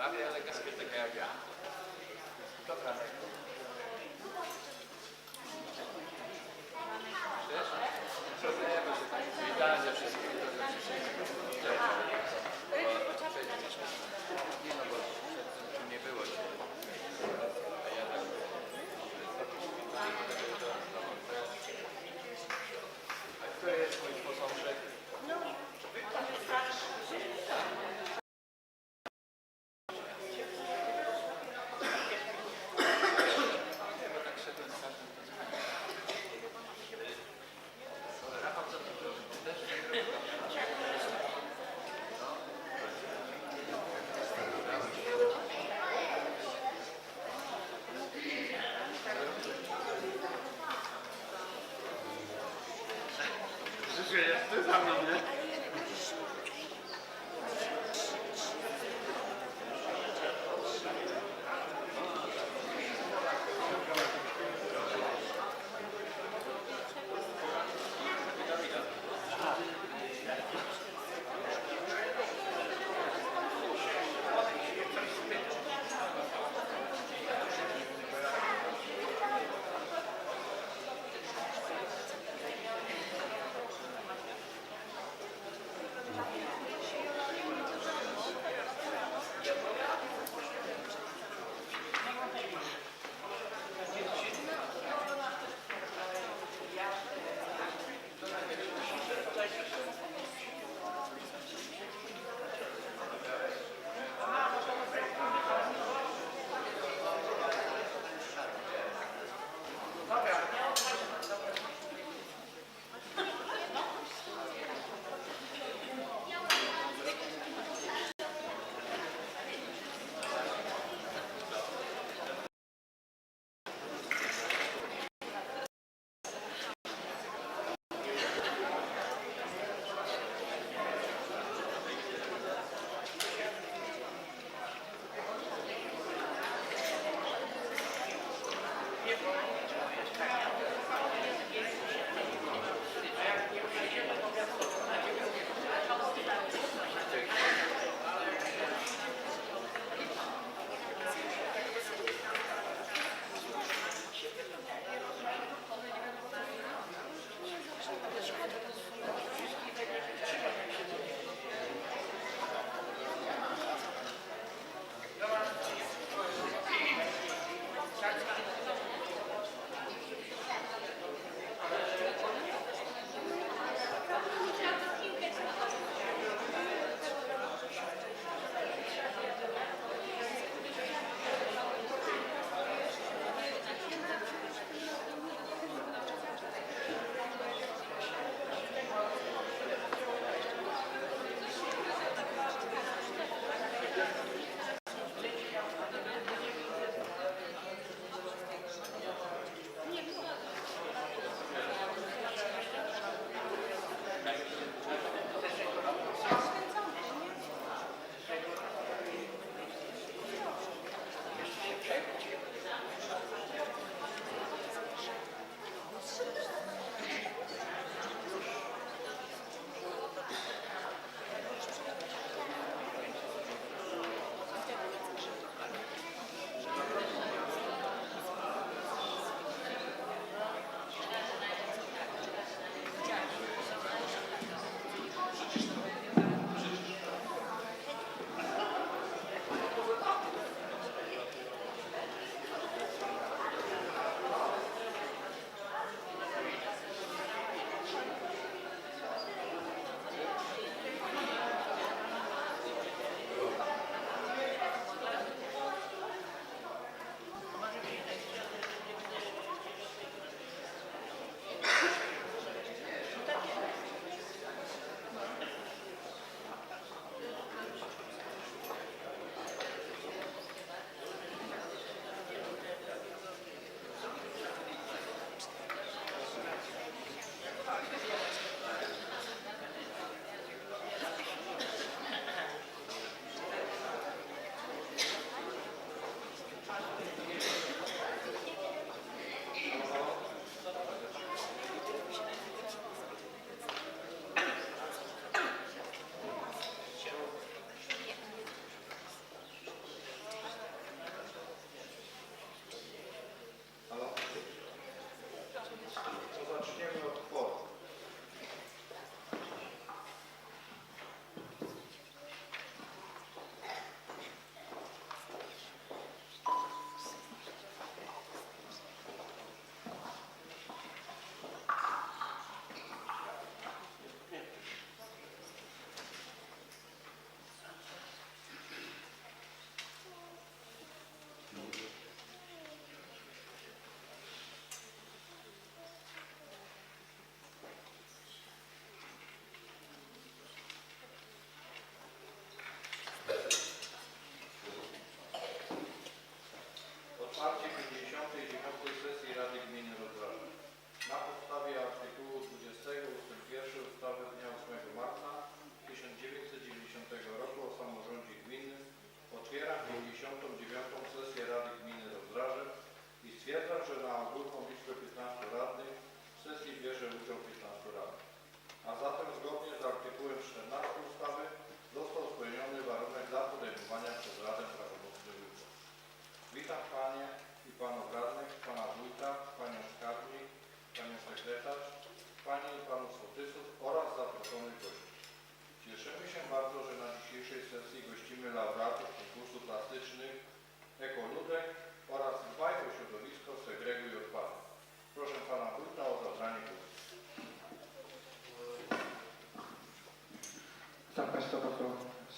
prawie eleganckie, takie jak ja. Dobra. Wiesz? Przeznajemy się tak. Witamy wszystkich, którzy przyszli. Nie no, bo tu nie było cię. A ja tak... A który jest mój posążek? Ty za mną, nie?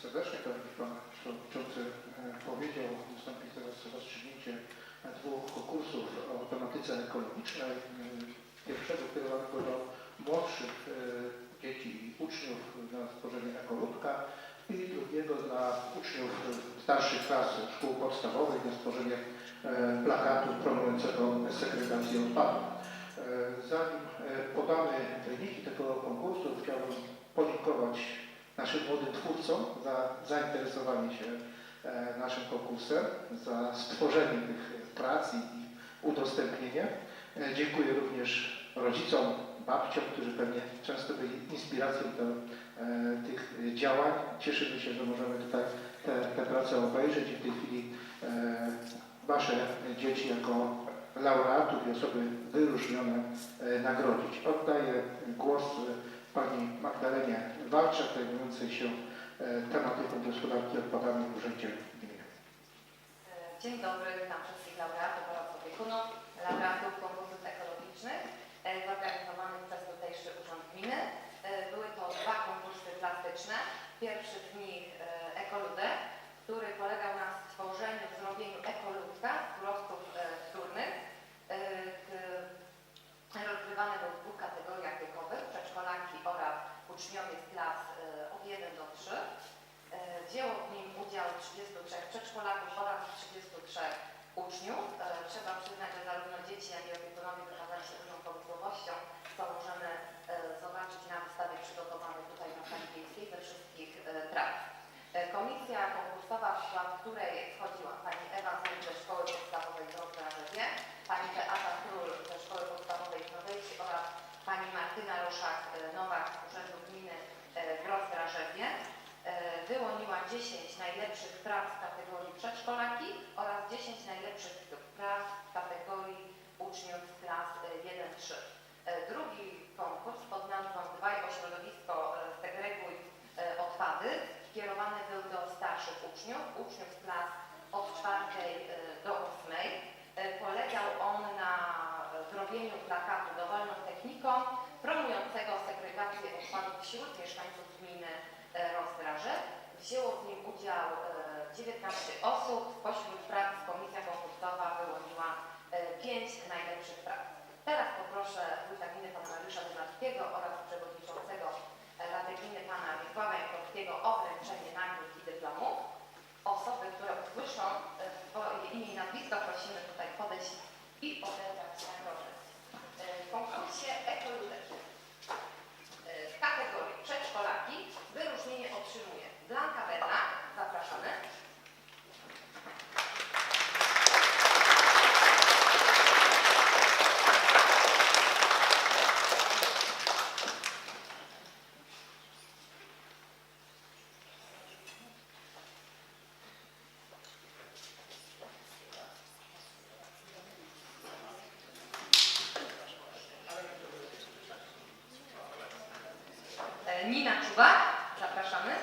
serdecznie. Tak jak Pan Przewodniczący powiedział, nastąpi teraz rozstrzygnięcie dwóch konkursów o tematyce ekologicznej. Pierwszego kierowanego do młodszych dzieci i uczniów na stworzenie ekoludka i drugiego dla uczniów starszych klas szkół podstawowych na stworzenie plakatu promującego segregację odpadów. Zanim podamy wyniki tego konkursu, chciałbym podziękować naszym młodym twórcom za zainteresowanie się naszym konkursem, za stworzenie tych prac i udostępnienie. Dziękuję również rodzicom, babciom, którzy pewnie często byli inspiracją do tych działań. Cieszymy się, że możemy tutaj te prace obejrzeć i w tej chwili Wasze dzieci jako laureatów i osoby wyróżnione nagrodzić. Oddaję głos Pani Magdalenie Walczak, zajmującej się tematyką gospodarki odpadami w Urzędzie Gminy. Dzień dobry, witam wszystkich laureatów oraz opiekunów, laureatów konkursów ekologicznych zorganizowanych przez tutejszy Urząd Gminy. Były to dwa konkursy plastyczne. Pierwszy z nich ekoludek, który polegał na stworzeniu, zrobieniu ekoludka z surowców wtórnych. Rozgrywany był w dwóch kategoriach wiekowych, przedszkolaki oraz uczniowie z klas od 1 do 3. Wzięło w nim udział 33 przedszkolaków oraz 33 uczniów. Trzeba przyznać, że zarówno dzieci, jak i opiekunowie wykazali się dużą pomysłowością, co możemy zobaczyć na wystawie przygotowanej tutaj na sali wiejskiej ze wszystkich prac. Komisja konkursowa, w skład której wchodziła pani Ewa Zęb ze Szkoły Podstawowej w Rozdrażewie, pani Beata Król ze Szkoły Podstawowej w Nowej Wsi oraz pani Martyna Roszak-Nowak z Urzędu Gminy w Rozdrażewie. Wyłoniła 10 najlepszych prac w kategorii przedszkolaki oraz 10 najlepszych prac w kategorii uczniów z klas 1-3. Drugi konkurs pod nazwą Dbaj o środowisko, segreguj odpady kierowany był do starszych uczniów z klas od 4 do 8. Polegał on na zrobieniu plakatu dowolną techniką promującego segregację odpadów wśród mieszkańców gminy Rozdrażew. Wzięło w nim udział 19 osób. Spośród prac komisja konkursowa wyłoniła 5 najlepszych prac. Teraz poproszę wójta gminy pana Mariusza Wynarskiego oraz przewodniczącego Rady Gminy pana Wiesława Jankowskiego o wręczenie nagród i dyplomów. Osoby, które usłyszą swoje imię i nazwisko, prosimy tutaj podejść i odebrać nagrodę. W konkursie ekoludek w kategorii przedszkolaki wyróżnienie otrzymuje Blanka Bednak. Zapraszamy. Nina Czubak, zapraszamy.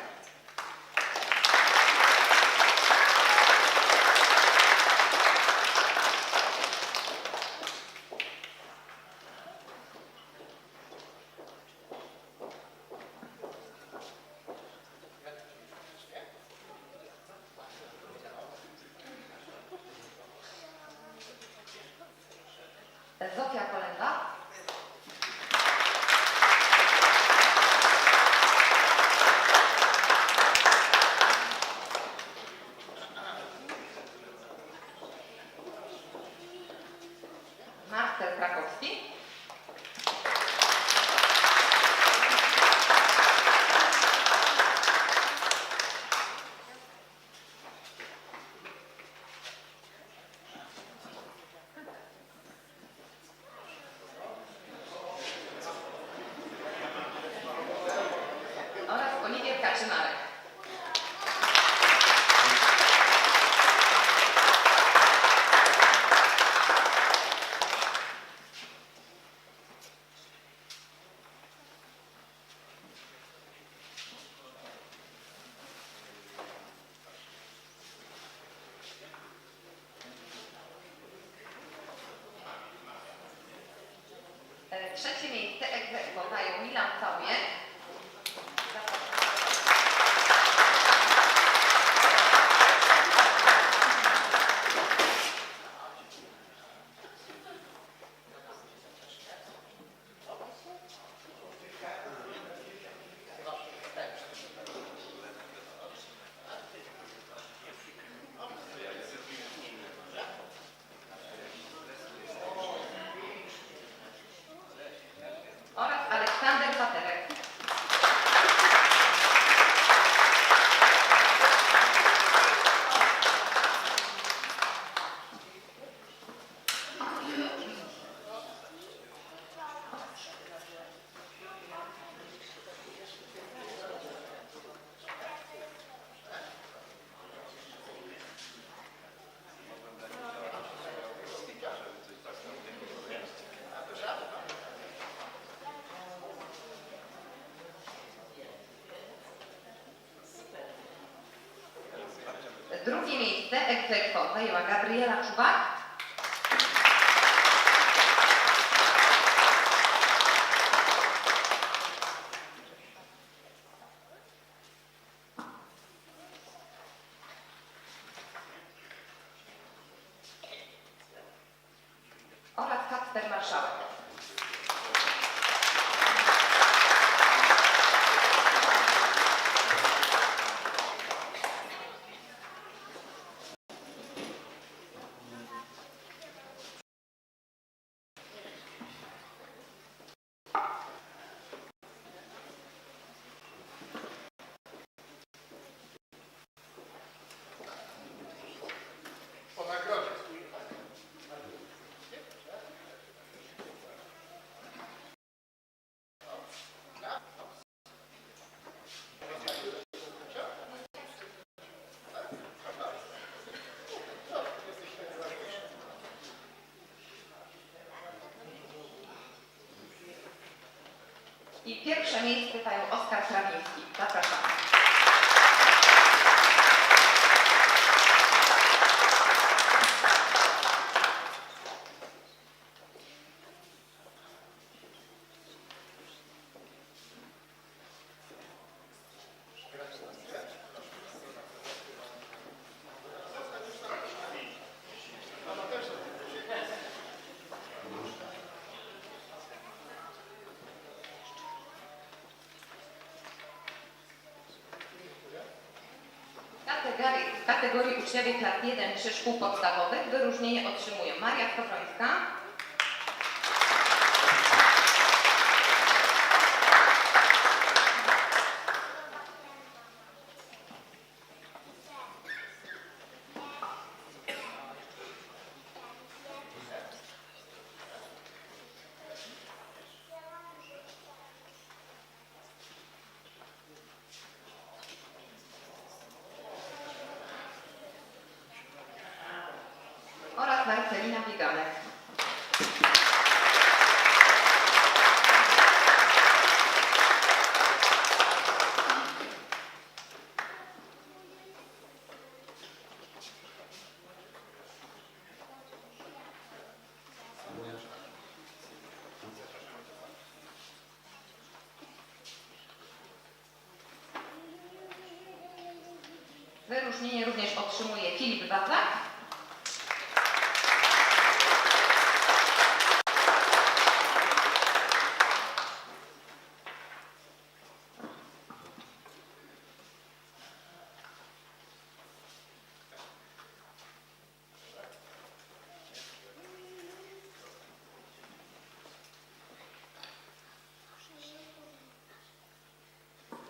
Zofia Kolenda. Marcel Krakowski. Oraz Oliwier Kaczmarek. Trzecie miejsce ex aequo dają Milan Całmiek. Drugie miejsce ex aequo zajęła Gabriela Czubak. Oraz Kacper Marszałek. Po nagrodzie. I pierwsze miejsce zajął Oskar Krawiński. Zapraszamy. W kategorii uczniowie klas 1-3 szkół podstawowych wyróżnienie otrzymują Maria Skowrońska, oraz Marcelina Bieganek. Wyróżnienie również otrzymuje Filip Wawlak.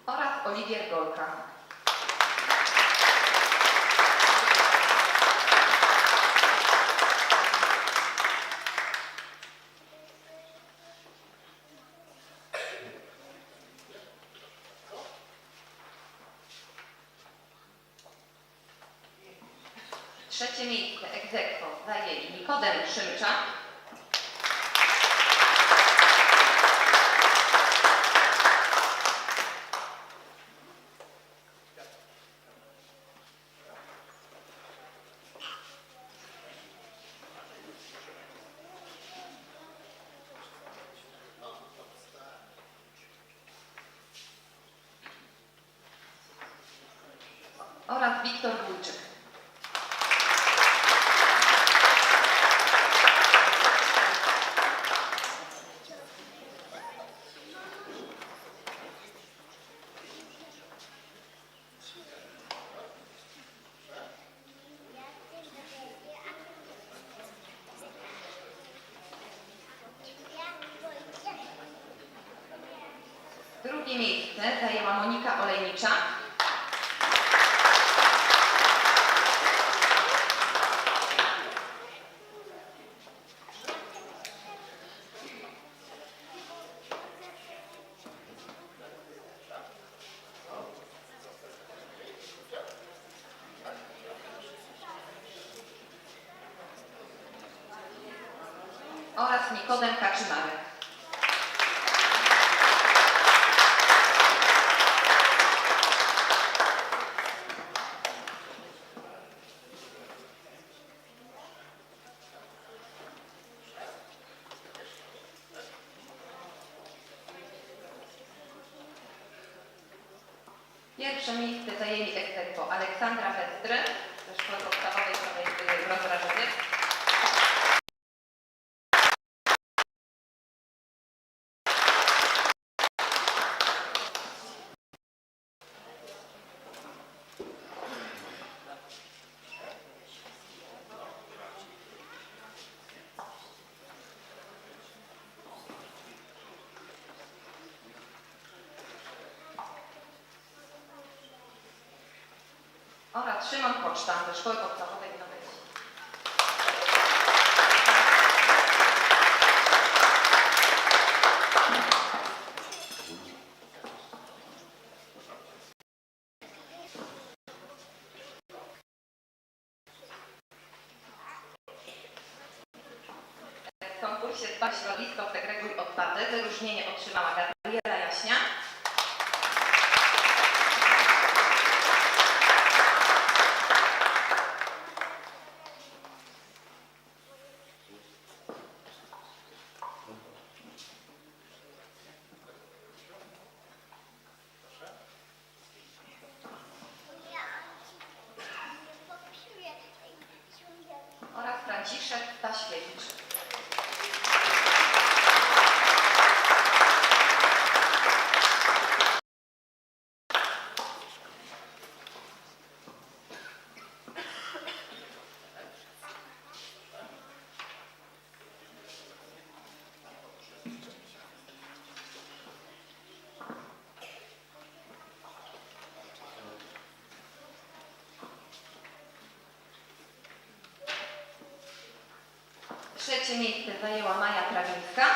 Oraz Oliwier Golka. Trzecie miejsce ex aequo zajęli Nikodem Szymczak oraz Wiktor Wójczyk. Drugie miejsce zajęła Monika Olejnicza. Oraz Nikodem Kaczymarek. Pierwsze miejsce zajęli ex aequo Aleksandra Pestry ze Szkoły Podstawowej w Rozrażowie. Oraz Szymon Pocztan ze Szkoły Podstawowej w Nowej Wsi. W konkursie Dbaj o środowisko, segreguj odpady wyróżnienie otrzymała Gabriela Jaśnia. Oraz Franciszek Staśkiewicz. Trzecie miejsce zajęła Maja Trawińska.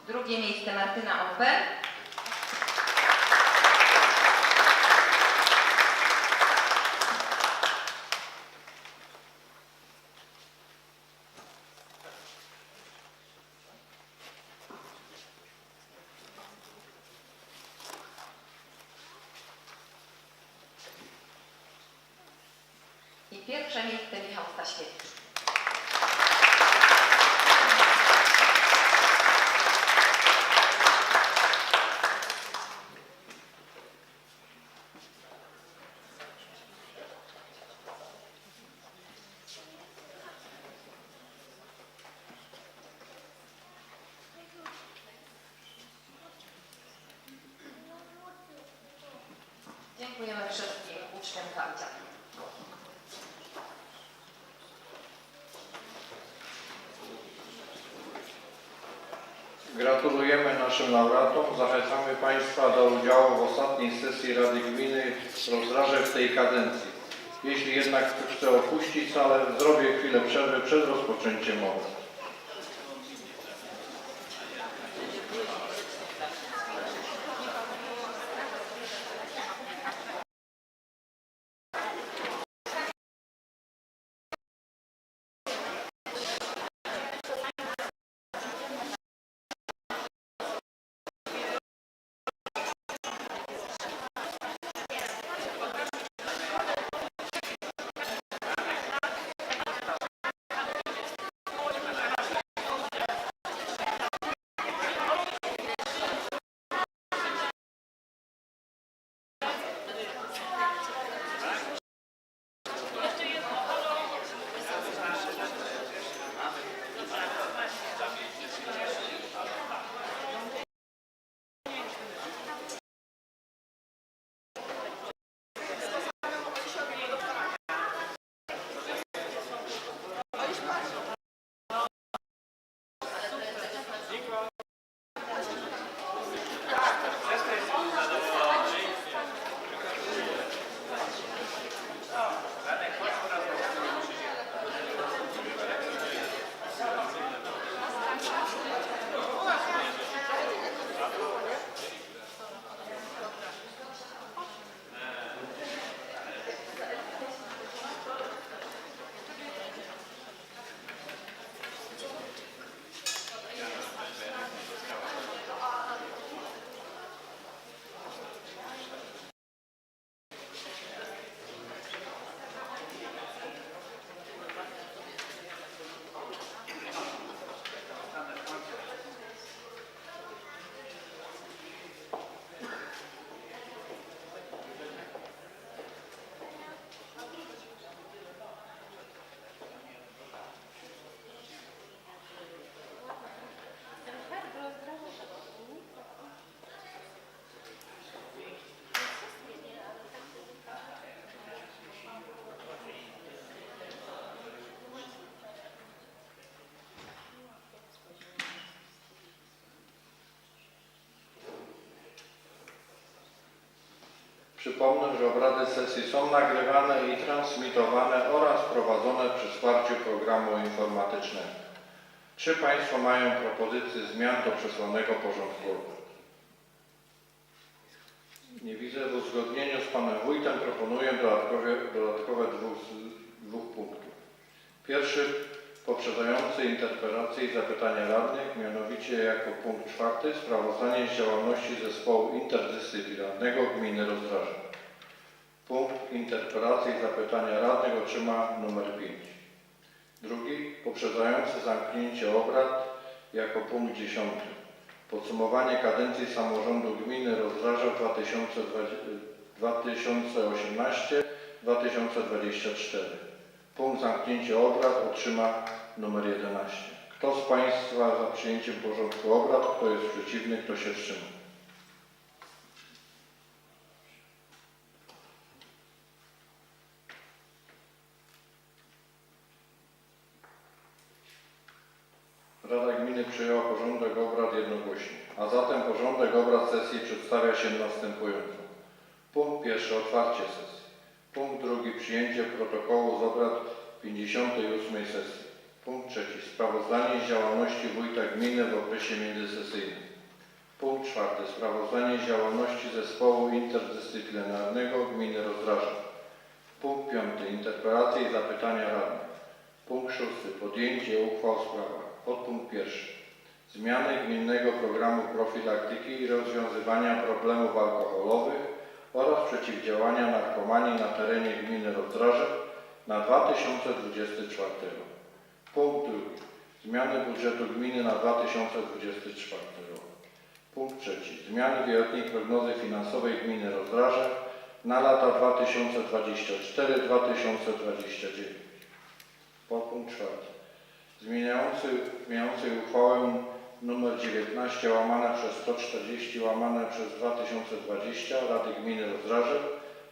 Drugie miejsce Martyna Ober. I pierwsze miejsce Michał Staśkiewicz. Dziękujemy wszystkim uczniom i dzieciom. Gratulujemy naszym laureatom. Zachęcamy Państwa do udziału w ostatniej sesji Rady Gminy Rozrażew w tej kadencji. Jeśli jednak ktoś chce opuścić salę, zrobię chwilę przerwy przed rozpoczęciem obrad. Przypomnę, że obrady sesji są nagrywane i transmitowane oraz prowadzone przy wsparciu programu informatycznego. Czy Państwo mają propozycje zmian do przesłanego porządku obrad? Nie widzę. W uzgodnieniu z Panem Wójtem proponuję dodatkowe dwóch punktów. Pierwszy poprzedzający interpelacje i zapytania radnych, mianowicie jako punkt 4 sprawozdanie z działalności zespołu interdyscyplinarnego gminy Rozdraże. Punkt interpelacji i zapytania radnych otrzyma numer 5. Drugi poprzedzający zamknięcie obrad jako punkt 10. Podsumowanie kadencji samorządu gminy Rozdraże 2018-2024. Punkt zamknięcie obrad otrzyma numer 11. Kto z Państwa za przyjęciem porządku obrad, kto jest przeciwny, kto się wstrzymał? Rada Gminy przyjęła porządek obrad jednogłośnie, a zatem porządek obrad sesji przedstawia się następująco. Punkt pierwszy otwarcie sesji. Punkt drugi przyjęcie protokołu z obrad 58 sesji. Punkt trzeci sprawozdanie z działalności wójta gminy w okresie międzysesyjnym. Punkt czwarty sprawozdanie z działalności zespołu interdyscyplinarnego gminy Rozdraże. Punkt piąty interpelacje i zapytania radnych. Punkt szósty podjęcie uchwał w sprawach. Podpunkt pierwszy zmiany gminnego programu profilaktyki i rozwiązywania problemów alkoholowych oraz przeciwdziałania narkomanii na terenie gminy Rozdraże na 2024 rok. Punkt drugi zmiany budżetu gminy na 2024 rok. Punkt trzeci zmiany wieloletniej prognozy finansowej gminy Rozdraże na lata 2024-2029. Podpunkt czwarty zmieniający uchwałę nr 19 łamane przez 140 łamane przez 2020 Rady Gminy Rozdraże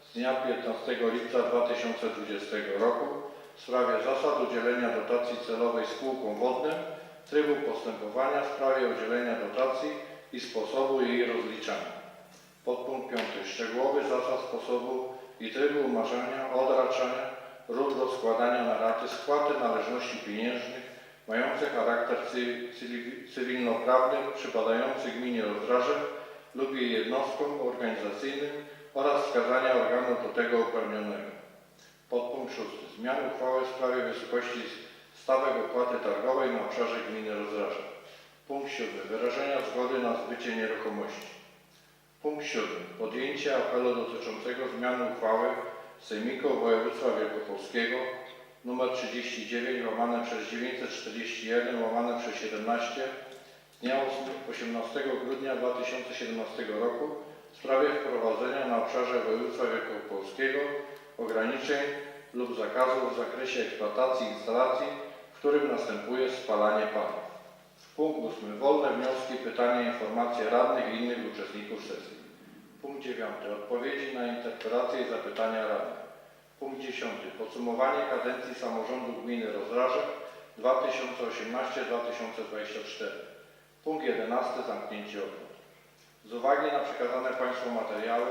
z dnia 15 lipca 2020 roku w sprawie zasad udzielenia dotacji celowej spółkom wodnym, trybu postępowania w sprawie udzielenia dotacji i sposobu jej rozliczania. Podpunkt 5. Szczegółowych zasad sposobu i trybu umarzania, odraczania lub rozkładania na raty spłaty należności pieniężnych mających charakter cywilnoprawny przypadający gminie Rozdraże lub jej jednostkom organizacyjnym oraz wskazania organu do tego uprawnionego. Podpunkt 6. Zmian uchwały w sprawie wysokości stawek opłaty targowej na obszarze gminy Rozdraże. Punkt 7. Wyrażenia zgody na zbycie nieruchomości. Punkt 7. Podjęcie apelu dotyczącego zmiany uchwały Sejmiku Województwa Wielkopolskiego nr 39 łamane przez 941 łamane przez 17 z dnia 18 grudnia 2017 roku w sprawie wprowadzenia na obszarze województwa wielkopolskiego ograniczeń lub zakazów w zakresie eksploatacji instalacji, w którym następuje spalanie paliw. Punkt 8. Wolne wnioski, pytania, informacje radnych i innych uczestników sesji. Punkt 9. Odpowiedzi na interpelacje i zapytania radnych. Punkt 10. Podsumowanie kadencji samorządu gminy Rozdraże 2018-2024. Punkt 11. Zamknięcie obrad. Z uwagi na przekazane Państwu materiały,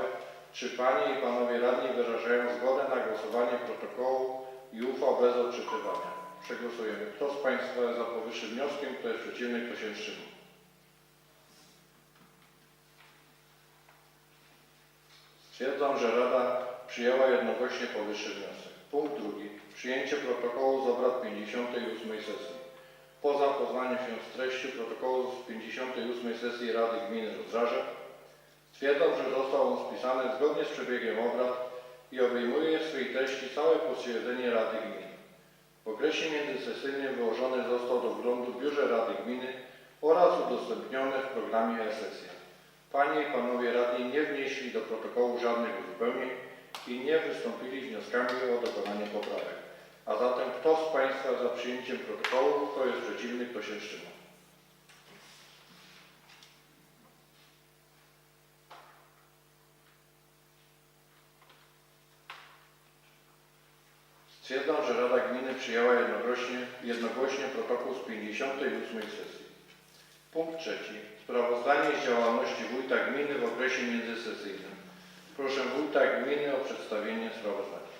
czy Panie i Panowie Radni wyrażają zgodę na głosowanie protokołu i uchwał bez odczytywania? Przegłosujemy. Kto z Państwa jest za powyższym wnioskiem, kto jest przeciwny, kto się wstrzymał? Stwierdzam, że Rada przyjęła jednogłośnie powyższy wniosek. Punkt drugi. Przyjęcie protokołu z obrad 58 sesji. Po zapoznaniu się z treścią protokołu z 58 sesji Rady Gminy Rozdraże stwierdzam, że został on spisany zgodnie z przebiegiem obrad i obejmuje w swej treści całe posiedzenie Rady Gminy. W okresie międzysesyjnym wyłożony został do wglądu w Biurze Rady Gminy oraz udostępniony w programie e-sesja. Panie i Panowie Radni nie wnieśli do protokołu żadnych uzupełnień i nie wystąpili z wnioskami o dokonanie poprawek. A zatem kto z Państwa za przyjęciem protokołu, kto jest przeciwny, kto się wstrzymał? Stwierdzam, że Rada Gminy przyjęła jednogłośnie protokół z 58 sesji. Punkt trzeci. Sprawozdanie z działalności wójta gminy w okresie międzysesyjnym. Proszę wójta gminy o przedstawienie sprawozdania.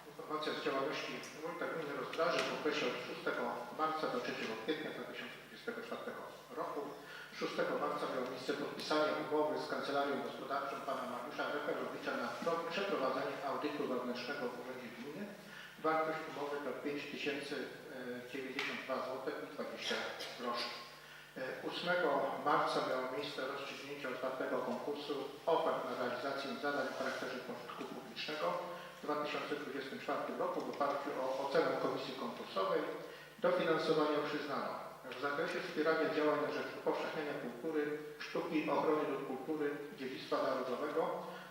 Informacja z działalności wójta gminy Rozdraże w okresie od 6 marca do 3 kwietnia 2024 roku. 6 marca miało miejsce podpisanie umowy z Kancelarią Gospodarczą pana Mariusza Referowicza na przeprowadzenie audytu wewnętrznego w Urzędzie Gminy. Wartość umowy to 5092 zł i 20 groszy. 8 marca miało miejsce rozstrzygnięcie otwartego konkursu ofert na realizację zadań o charakterze pożytku publicznego w 2024 roku w oparciu o ocenę komisji konkursowej. Dofinansowanie przyznano w zakresie wspierania działań na rzecz upowszechniania kultury, sztuki, ochrony lub kultury dziedzictwa narodowego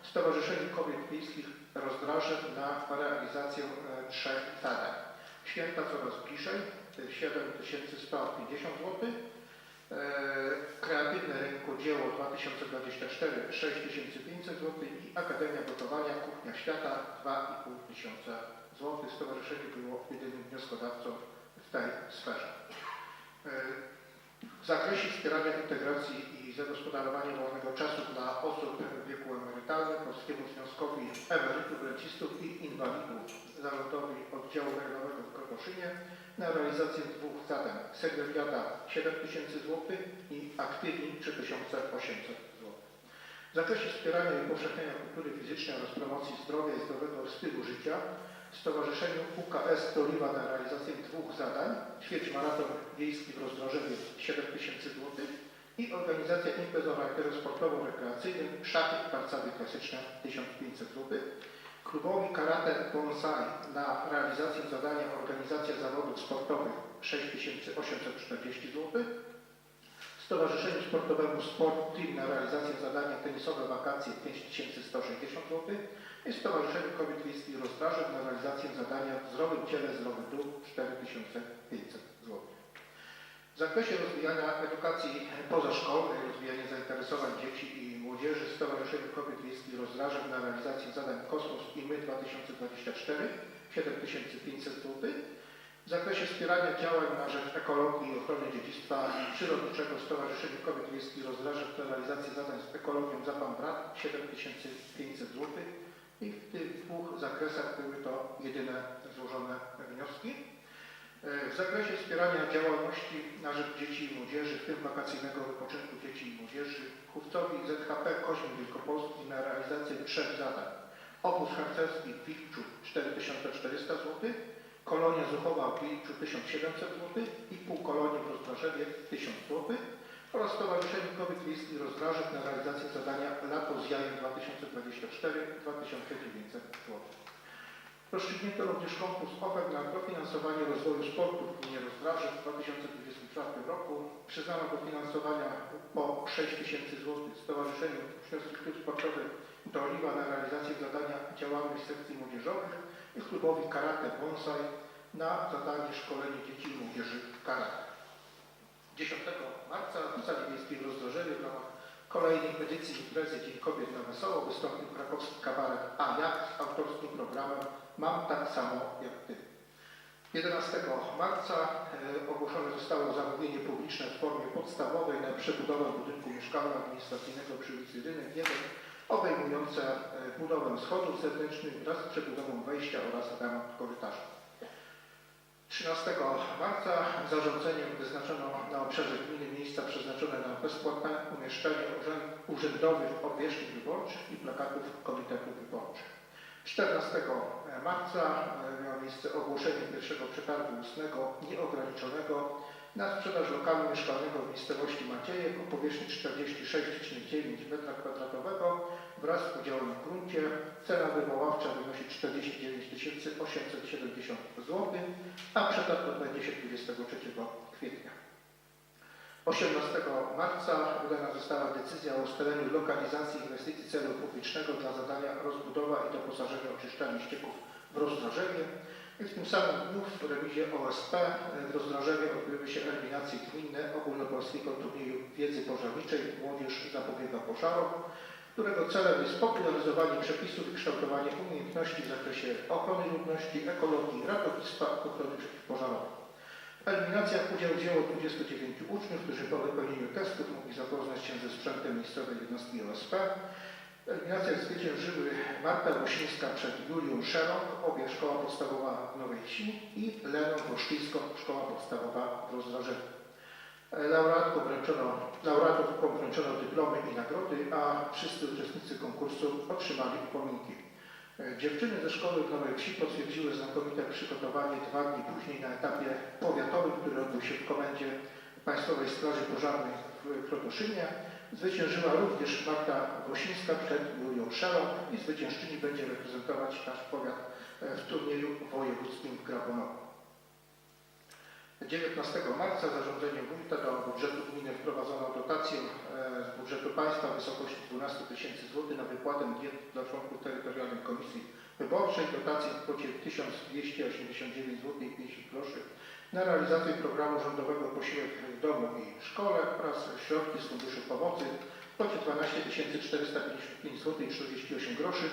Stowarzyszeniu Kobiet Wiejskich Rozdraże na realizację 3 zadań. Święta coraz bliżej, 7150 zł. Kreatywne Rynku Dzieło 2024 6500 zł i Akademia Gotowania Kuchnia Świata 2500 zł. Stowarzyszenie było jedynym wnioskodawcą w tej sferze. W zakresie wspierania integracji i zagospodarowania wolnego czasu dla osób w wieku emerytalnym Polskiemu Związkowi Emerytów, Rencistów i Inwalidów Zawodowi Oddziału Rejonowego w Krotoszynie na realizację 2 zadań. Sekretariata 7000 zł i Aktywni 3800 zł. W zakresie wspierania i upowszechniania kultury fizycznej oraz promocji zdrowia i zdrowego stylu życia Stowarzyszeniu UKS Doliwa na realizację 2 zadań, ćwierć maraton wiejski w Rozdrożewie 7000 zł i organizacja imprez o charakterze sportowo-rekreacyjnym, szachy i parcawy klasyczne 1500 zł. Klubowi Karate Bonsai na realizację zadania organizacja zawodów sportowych 6840 zł. Stowarzyszeniu Sportowemu Sport Team na realizację zadania tenisowe wakacje 5160 zł i Stowarzyszeniu Kobiet Wiejskich Rozdraże na realizację zadania w zdrowym ciele, zdrowy duch 4500 zł. W zakresie rozwijania edukacji pozaszkolnej, rozwijania zainteresowań dzieci i młodzieży Stowarzyszeniu Kobiet Wiejskich Rozdraże na realizację zadań Kosmos i My 2024 7500 zł. W zakresie wspierania działań na rzecz ekologii i ochrony dziedzictwa przyrodniczego Stowarzyszeniu Kobiet Wiejskich Rozdraże w realizacji zadań z ekologią za Pan Brat 7500 zł i w tych 2 zakresach były to jedyne złożone wnioski. W zakresie wspierania działalności na rzecz dzieci i młodzieży, w tym wakacyjnego wypoczynku dzieci i młodzieży, chówcowi ZHP Koźmin Wielkopolski na realizację 3 zadań. Obóz harcerski w Wilczu 4400 zł, Kolonia Zuchowa w Wilczu 1700 zł i półkolonie w Rozdrażewie 1000 zł oraz Stowarzyszeniu Kobiet Wiejskich Rozdrażek na realizację zadania Lato z Jajem 2024 2900 zł. Rozstrzygnięto również konkurs ofert na dofinansowanie rozwoju sportu w gminie Rozdraże w 2024 roku. Przyznano dofinansowania po 6000 zł Stowarzyszeniu Śląskich Klub Sportowych do Oliwa na realizację zadania działalność sekcji młodzieżowych i klubowi Karate Bonsai na zadanie szkolenie dzieci i młodzieży karate. 10 marca w sali miejskiej w Rozdrożewie w ramach kolejnej edycji imprezy Dzień Kobiet na Wesoło wystąpił krakowski kabaret A jak z autorskim programem Mam tak samo jak Ty. 11 marca ogłoszone zostało zamówienie publiczne w formie podstawowej na przebudowę budynku mieszkalno-administracyjnego przy ulicy Rynek 1 obejmujące budowę schodów zewnętrznych wraz z przebudową wejścia oraz remont korytarza. 13 marca zarządzeniem wyznaczono na obszarze gminy miejsca przeznaczone na bezpłatne umieszczenie urzędowych obwieszczeń wyborczych i plakatów komitetów wyborczych. 14 marca miało miejsce ogłoszenie pierwszego przetargu ustnego nieograniczonego na sprzedaż lokalu mieszkalnego w miejscowości Maciejek o powierzchni 46,9 m2 wraz z udziałem w gruncie. Cena wywoławcza wynosi 49 870 zł, a przetarg odbędzie się 23 kwietnia. 18 marca wydana została decyzja o ustaleniu lokalizacji inwestycji celu publicznego dla zadania rozbudowa i doposażenia oczyszczalni ścieków w Rozdrożewie. I w tym samym dniu w remizie OSP w Rozdrożewie odbyły się eliminacje gminne ogólnopolskiego turnieju wiedzy pożarniczej Młodzież zapobiega pożarom. W którego celem jest popularyzowanie przepisów i kształtowanie umiejętności w zakresie ochrony ludności, ekologii, ratownictwa, ochrony przeciwpożarowej. Eliminacja udziału wzięło 29 uczniów, którzy po wypełnieniu testów mogli zapoznać się ze sprzętem miejscowej jednostki OSP. W eliminacjach zwyciężyły Marta Wosińska przed Julią Szerok, obie szkoła podstawowa w Nowej Wsi, i Leną Woszczyńską, szkoła podstawowa w Rozdrożeniu. Laureatom wręczono dyplomy i nagrody, a wszyscy uczestnicy konkursu otrzymali upominki. Dziewczyny ze szkoły w Nowej Wsi potwierdziły znakomite przygotowanie 2 dni później na etapie powiatowym, który odbył się w komendzie Państwowej Straży Pożarnej w Krotoszynie. Zwyciężyła również Marta Wosińska przed Julią Szerą i zwyciężczyni będzie reprezentować nasz powiat w turnieju wojewódzkim w Grabonowie. 19 marca zarządzeniem wójta do budżetu gminy wprowadzono dotację z budżetu państwa w wysokości 12 000 zł na wypłatę diet dla członków terytorialnej komisji wyborczej. Dotację w kwocie 1289 zł i 50 groszy na realizację programu rządowego Posiłek w domu i szkole oraz środki z Funduszu Pomocy w kwocie 12 455 zł i 48 groszy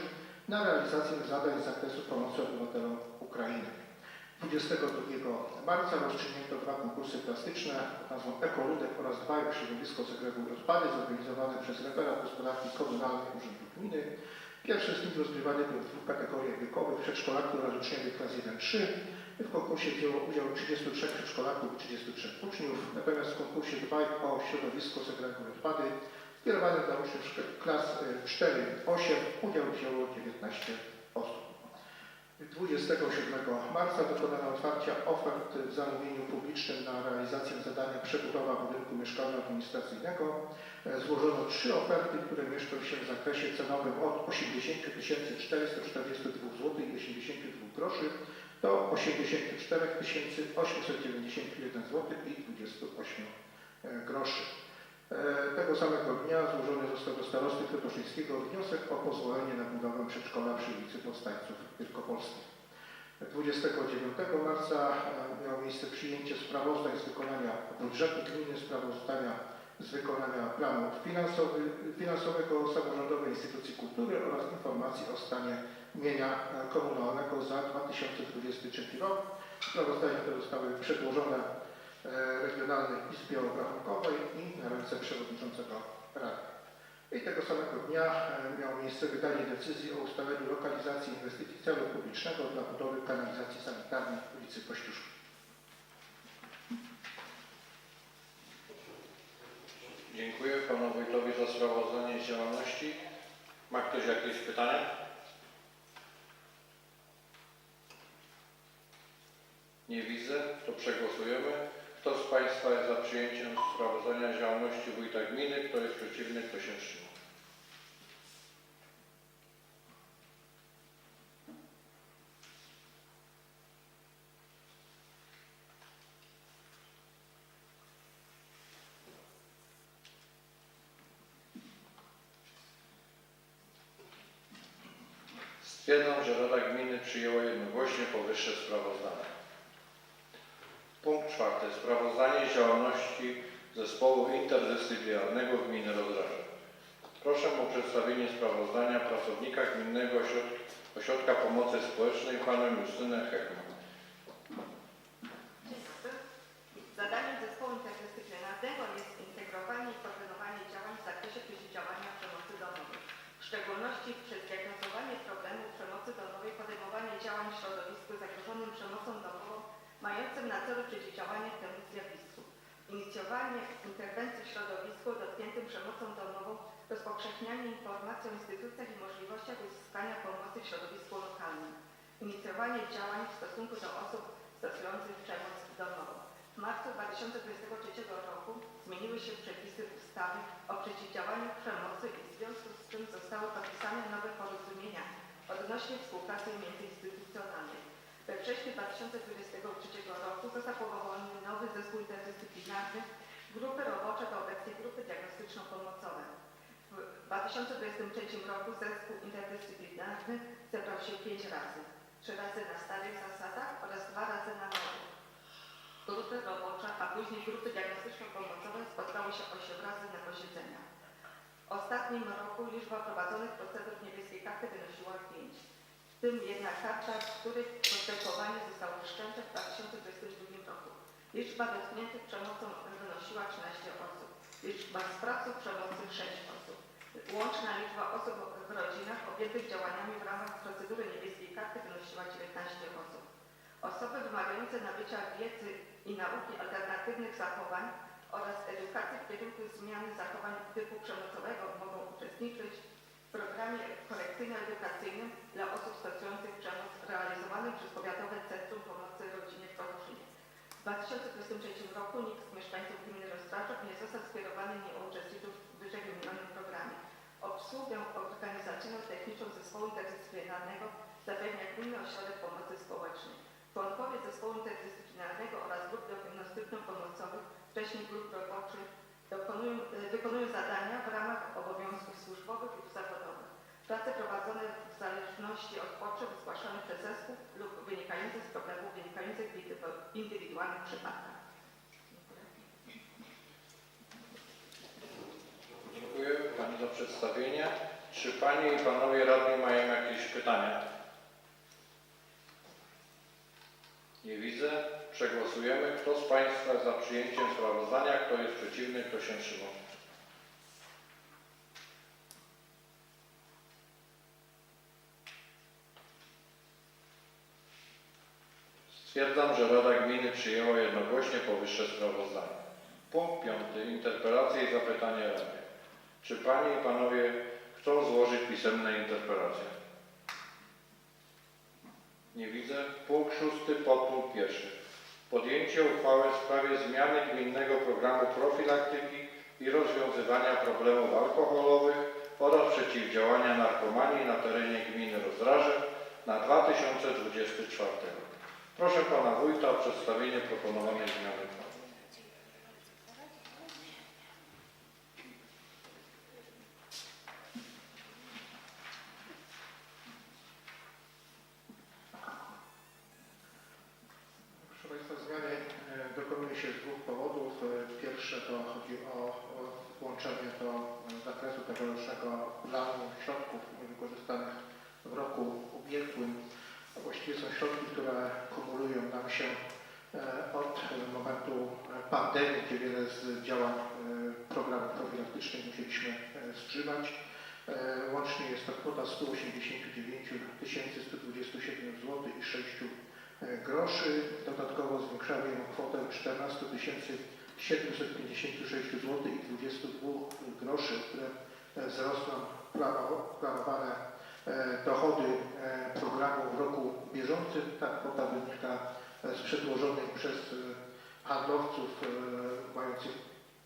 na realizację zadań z zakresu pomocy obywatelom Ukrainy. 22 marca rozstrzygnięto 2 konkursy plastyczne pod nazwą Ekoludek oraz Dbaj o środowisko, segreguj odpady, zorganizowane przez referat gospodarki komunalnej Urzędu Gminy. Pierwszy z nich rozgrywany był w 2 kategoriach wiekowych: przedszkolaków oraz uczniowie klas 1-3. W konkursie wzięło udział 33 przedszkolaków i 33 uczniów, natomiast w konkursie Dbaj o środowisko, segreguj odpady skierowanym dla uczniów klas 4-8 udział wzięło 19 osób. 27 marca dokonano otwarcia ofert w zamówieniu publicznym na realizację zadania przebudowa budynku mieszkalno-administracyjnego. Złożono 3 oferty, które mieszczą się w zakresie cenowym od 80 442 zł i 82 groszy do 84 891 zł i 28 groszy. Tego samego dnia złożony został do starosty krotoszyńskiego wniosek o pozwolenie na budowę przedszkola przy ulicy Powstańców Wielkopolskich. 29 marca miało miejsce przyjęcie sprawozdań z wykonania budżetu gminy, sprawozdania z wykonania planu finansowego samorządowej instytucji kultury oraz informacji o stanie mienia komunalnego za 2023 rok. Sprawozdania te zostały przedłożone Regionalnej Izbie Obrachunkowej i na ręce przewodniczącego Rady. I tego samego dnia miało miejsce wydanie decyzji o ustaleniu lokalizacji inwestycji celu publicznego dla budowy kanalizacji sanitarnej w ulicy Kościuszki. Dziękuję panu wójtowi za sprawozdanie z działalności. Ma ktoś jakieś pytania? Nie widzę, to przegłosujemy. Kto z Państwa jest za przyjęciem sprawozdania z działalności wójta gminy? Kto jest przeciwny? Kto się wstrzymał? Stwierdzam, że Rada Gminy przyjęła jednogłośnie powyższe sprawozdanie. Punkt 4. Sprawozdanie z działalności Zespołu Interdyscyplinarnego Gminy Rozdroże. Proszę o przedstawienie sprawozdania pracownika Gminnego Ośrodka Pomocy Społecznej panią Justynę Hechman. Dzień dobry. Zadaniem Zespołu Interdyscyplinarnego jest integrowanie i koordynowanie działań w zakresie przeciwdziałania przemocy domowej. W szczególności przez diagnozowanie problemu przemocy domowej, podejmowanie działań w środowisku zagrożonym przemocą domową, mającym na celu przeciwdziałanie temu zjawisku. Inicjowanie interwencji w środowisku dotkniętym przemocą domową, rozpowszechnianie informacji o instytucjach i możliwościach uzyskania pomocy w środowisku lokalnym. Inicjowanie działań w stosunku do osób stosujących przemoc domową. W marcu 2023 roku zmieniły się przepisy ustawy o przeciwdziałaniu przemocy i w związku z tym zostały podpisane nowe porozumienia odnośnie współpracy międzyinstytucjonalnej. We wrześniu 2023 roku został powołany nowy zespół interdyscyplinarny. Grupy robocze to obecnie grupy diagnostyczno-pomocowe. W 2023 roku zespół interdyscyplinarny zebrał się 5 razy. 3 razy na starych zasadach oraz 2 razy na nowych. Grupy robocze, a później grupy diagnostyczno-pomocowe spotkały się 8 razy na posiedzeniach. W ostatnim roku liczba prowadzonych procedur niebieskiej karty wynosiła 5. W tym jednak tarcza, w których postępowanie zostało wszczęte w 2022 roku. Liczba dotkniętych przemocą wynosiła 13 osób. Liczba sprawców przemocy 6 osób. Łączna liczba osób w rodzinach objętych działaniami w ramach procedury niebieskiej karty wynosiła 19 osób. Osoby wymagające nabycia wiedzy i nauki alternatywnych zachowań oraz edukacji w kierunku zmiany zachowań typu przemocowego mogą uczestniczyć w programie korekcyjno-edukacyjnym dla osób stosujących przemoc realizowanym przez Powiatowe Centrum Pomocy Rodzinie w Krotoszynie. W 2023 roku nikt z mieszkańców gminy Rozdrażów nie został skierowany, nie uczestniczył w wyżej wymienionym programie. Obsługę organizacyjno-techniczną zespołu interdyscyplinarnego zapewnia Gminny Ośrodek Pomocy Społecznej. Członkowie zespołu interdyscyplinarnego oraz grup diagnostyczno-pomocowych, wcześniej grup roboczych, wykonują zadania w ramach obowiązków służbowych lub zawodowych. Prace prowadzone w zależności od potrzeb zgłaszanych przez zespół lub wynikających z problemów wynikających w indywidualnych przypadkach. Dziękuję Pani za przedstawienie. Czy Panie i Panowie Radni mają jakieś pytania? Nie widzę. Przegłosujemy. Kto z Państwa jest za przyjęciem sprawozdania? Kto jest przeciwny? Kto się wstrzymał? Stwierdzam, że Rada Gminy przyjęła jednogłośnie powyższe sprawozdanie. Punkt 5. Interpelacje i zapytania Rady. Czy Panie i Panowie chcą złożyć pisemne interpelacje? Nie widzę. Punkt 6. Podpunkt 1. Podjęcie uchwały w sprawie zmiany gminnego programu profilaktyki i rozwiązywania problemów alkoholowych oraz przeciwdziałania narkomanii na terenie gminy Rozdrażew na 2024 rok. Proszę Pana Wójta o przedstawienie proponowanej zmiany. Proszę Państwa, zmiany dokonuje się z dwóch powodów. Pierwsze to chodzi o włączenie do zakresu tegorocznego planu środków wykorzystanych w roku ubiegłym. Właściwie są środki, które kumulują nam się od momentu pandemii, gdzie wiele z działań programów profilaktycznych musieliśmy wstrzymać. Łącznie jest to kwota 189 127 zł i 6 groszy. Dodatkowo zwiększamy ją kwotę 14 756 zł i 22 groszy, które wzrosną planowane dochody programu w roku bieżącym. Ta kwota wynika z przedłożonych przez handlowców mających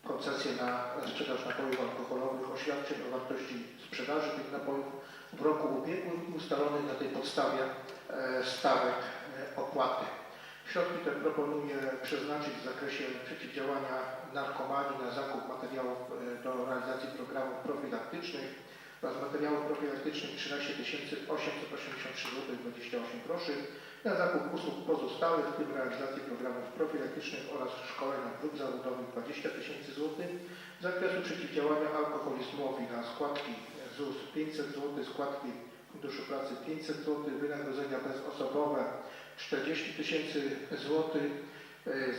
koncesję na sprzedaż napojów alkoholowych oświadczeń o wartości sprzedaży tych napojów w roku ubiegłym i ustalonych na tej podstawie stawek opłaty. Środki te proponuję przeznaczyć w zakresie przeciwdziałania narkomanii na zakup materiałów do realizacji programów profilaktycznych oraz materiałów profilaktycznych 13 883 zł 28 groszy, na zakup usług pozostałych, w tym realizację programów profilaktycznych oraz szkolenia grup zawodowych 20 000 zł, z zakresu przeciwdziałania alkoholizmowi na składki ZUS 500 zł, składki Funduszu Pracy 500 zł, wynagrodzenia bezosobowe 40 000 zł,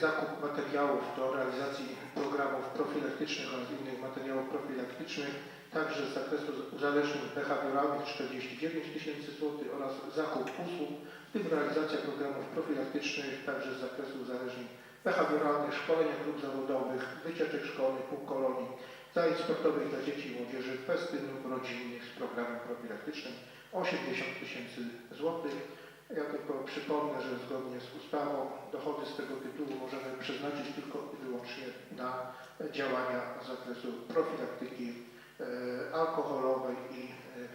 zakup materiałów do realizacji programów profilaktycznych oraz innych materiałów profilaktycznych, także z zakresu uzależnień behawioralnych 49 000 zł oraz zakup usług, w tym realizacja programów profilaktycznych, także z zakresu uzależnień behawioralnych, szkolenia grup zawodowych, wycieczek szkolnych, półkolonii, zajęć sportowych dla dzieci i młodzieży, festynów rodzinnych z programem profilaktycznym 80 000 zł. Ja tylko przypomnę, że zgodnie z ustawą dochody z tego tytułu możemy przeznaczyć tylko i wyłącznie na działania z zakresu profilaktyki alkoholowej i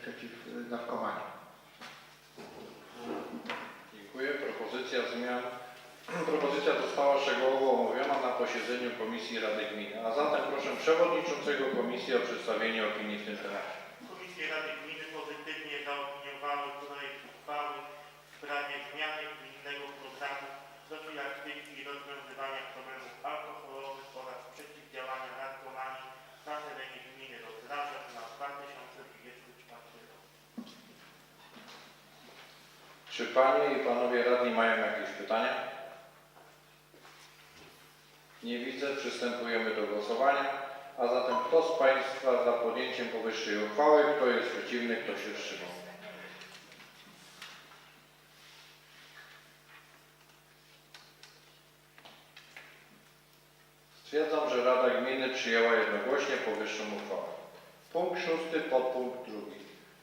przeciw narkomanii. Dziękuję. Propozycja została szczegółowo omówiona na posiedzeniu Komisji Rady Gminy. A zatem proszę Przewodniczącego Komisji o przedstawienie opinii w tym temacie. Komisje Rady Gminy pozytywnie zaopiniowały projekt uchwały w sprawie zmiany gminnego programu profilaktyki i rozwiązywania problemów alkoholowych oraz przeciwdziałania narkomanii na terenie gminy Rozdrażew na Czy Panie i Panowie Radni mają jakieś pytania? Nie widzę. Przystępujemy do głosowania. A zatem kto z Państwa za podjęciem powyższej uchwały, kto jest przeciwny, kto się wstrzymał? Stwierdzam, że Rada Gminy przyjęła jednogłośnie powyższą uchwałę. Punkt 6. Podpunkt 2.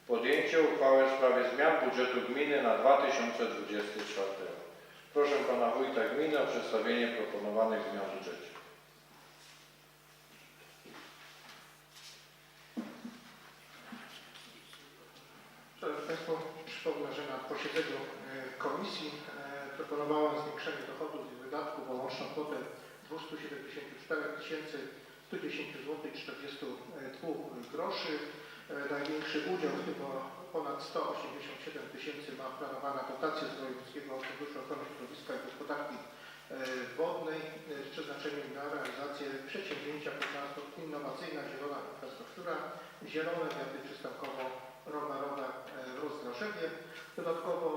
Podjęcie uchwały w sprawie zmian budżetu gminy na 2024 rok. Proszę Pana Wójta Gminy o przedstawienie proponowanych zmian w budżecie. Szanowni Państwo, przypomnę, że na posiedzeniu komisji proponowałem zwiększenie dochodów i wydatków o łączną kwotę 274 110 zł 42 groszy. Największy udział w tym, ponad 187 tysięcy, ma planowana dotacja z Wojewódzkiego Funduszu Ochrony Środowiska i Gospodarki Wodnej z przeznaczeniem na realizację przedsięwzięcia pod nazwą Innowacyjna Zielona Infrastruktura, Zielone Wiaty Przystankowo-Rowerowe Rozdrażewie. Dodatkowo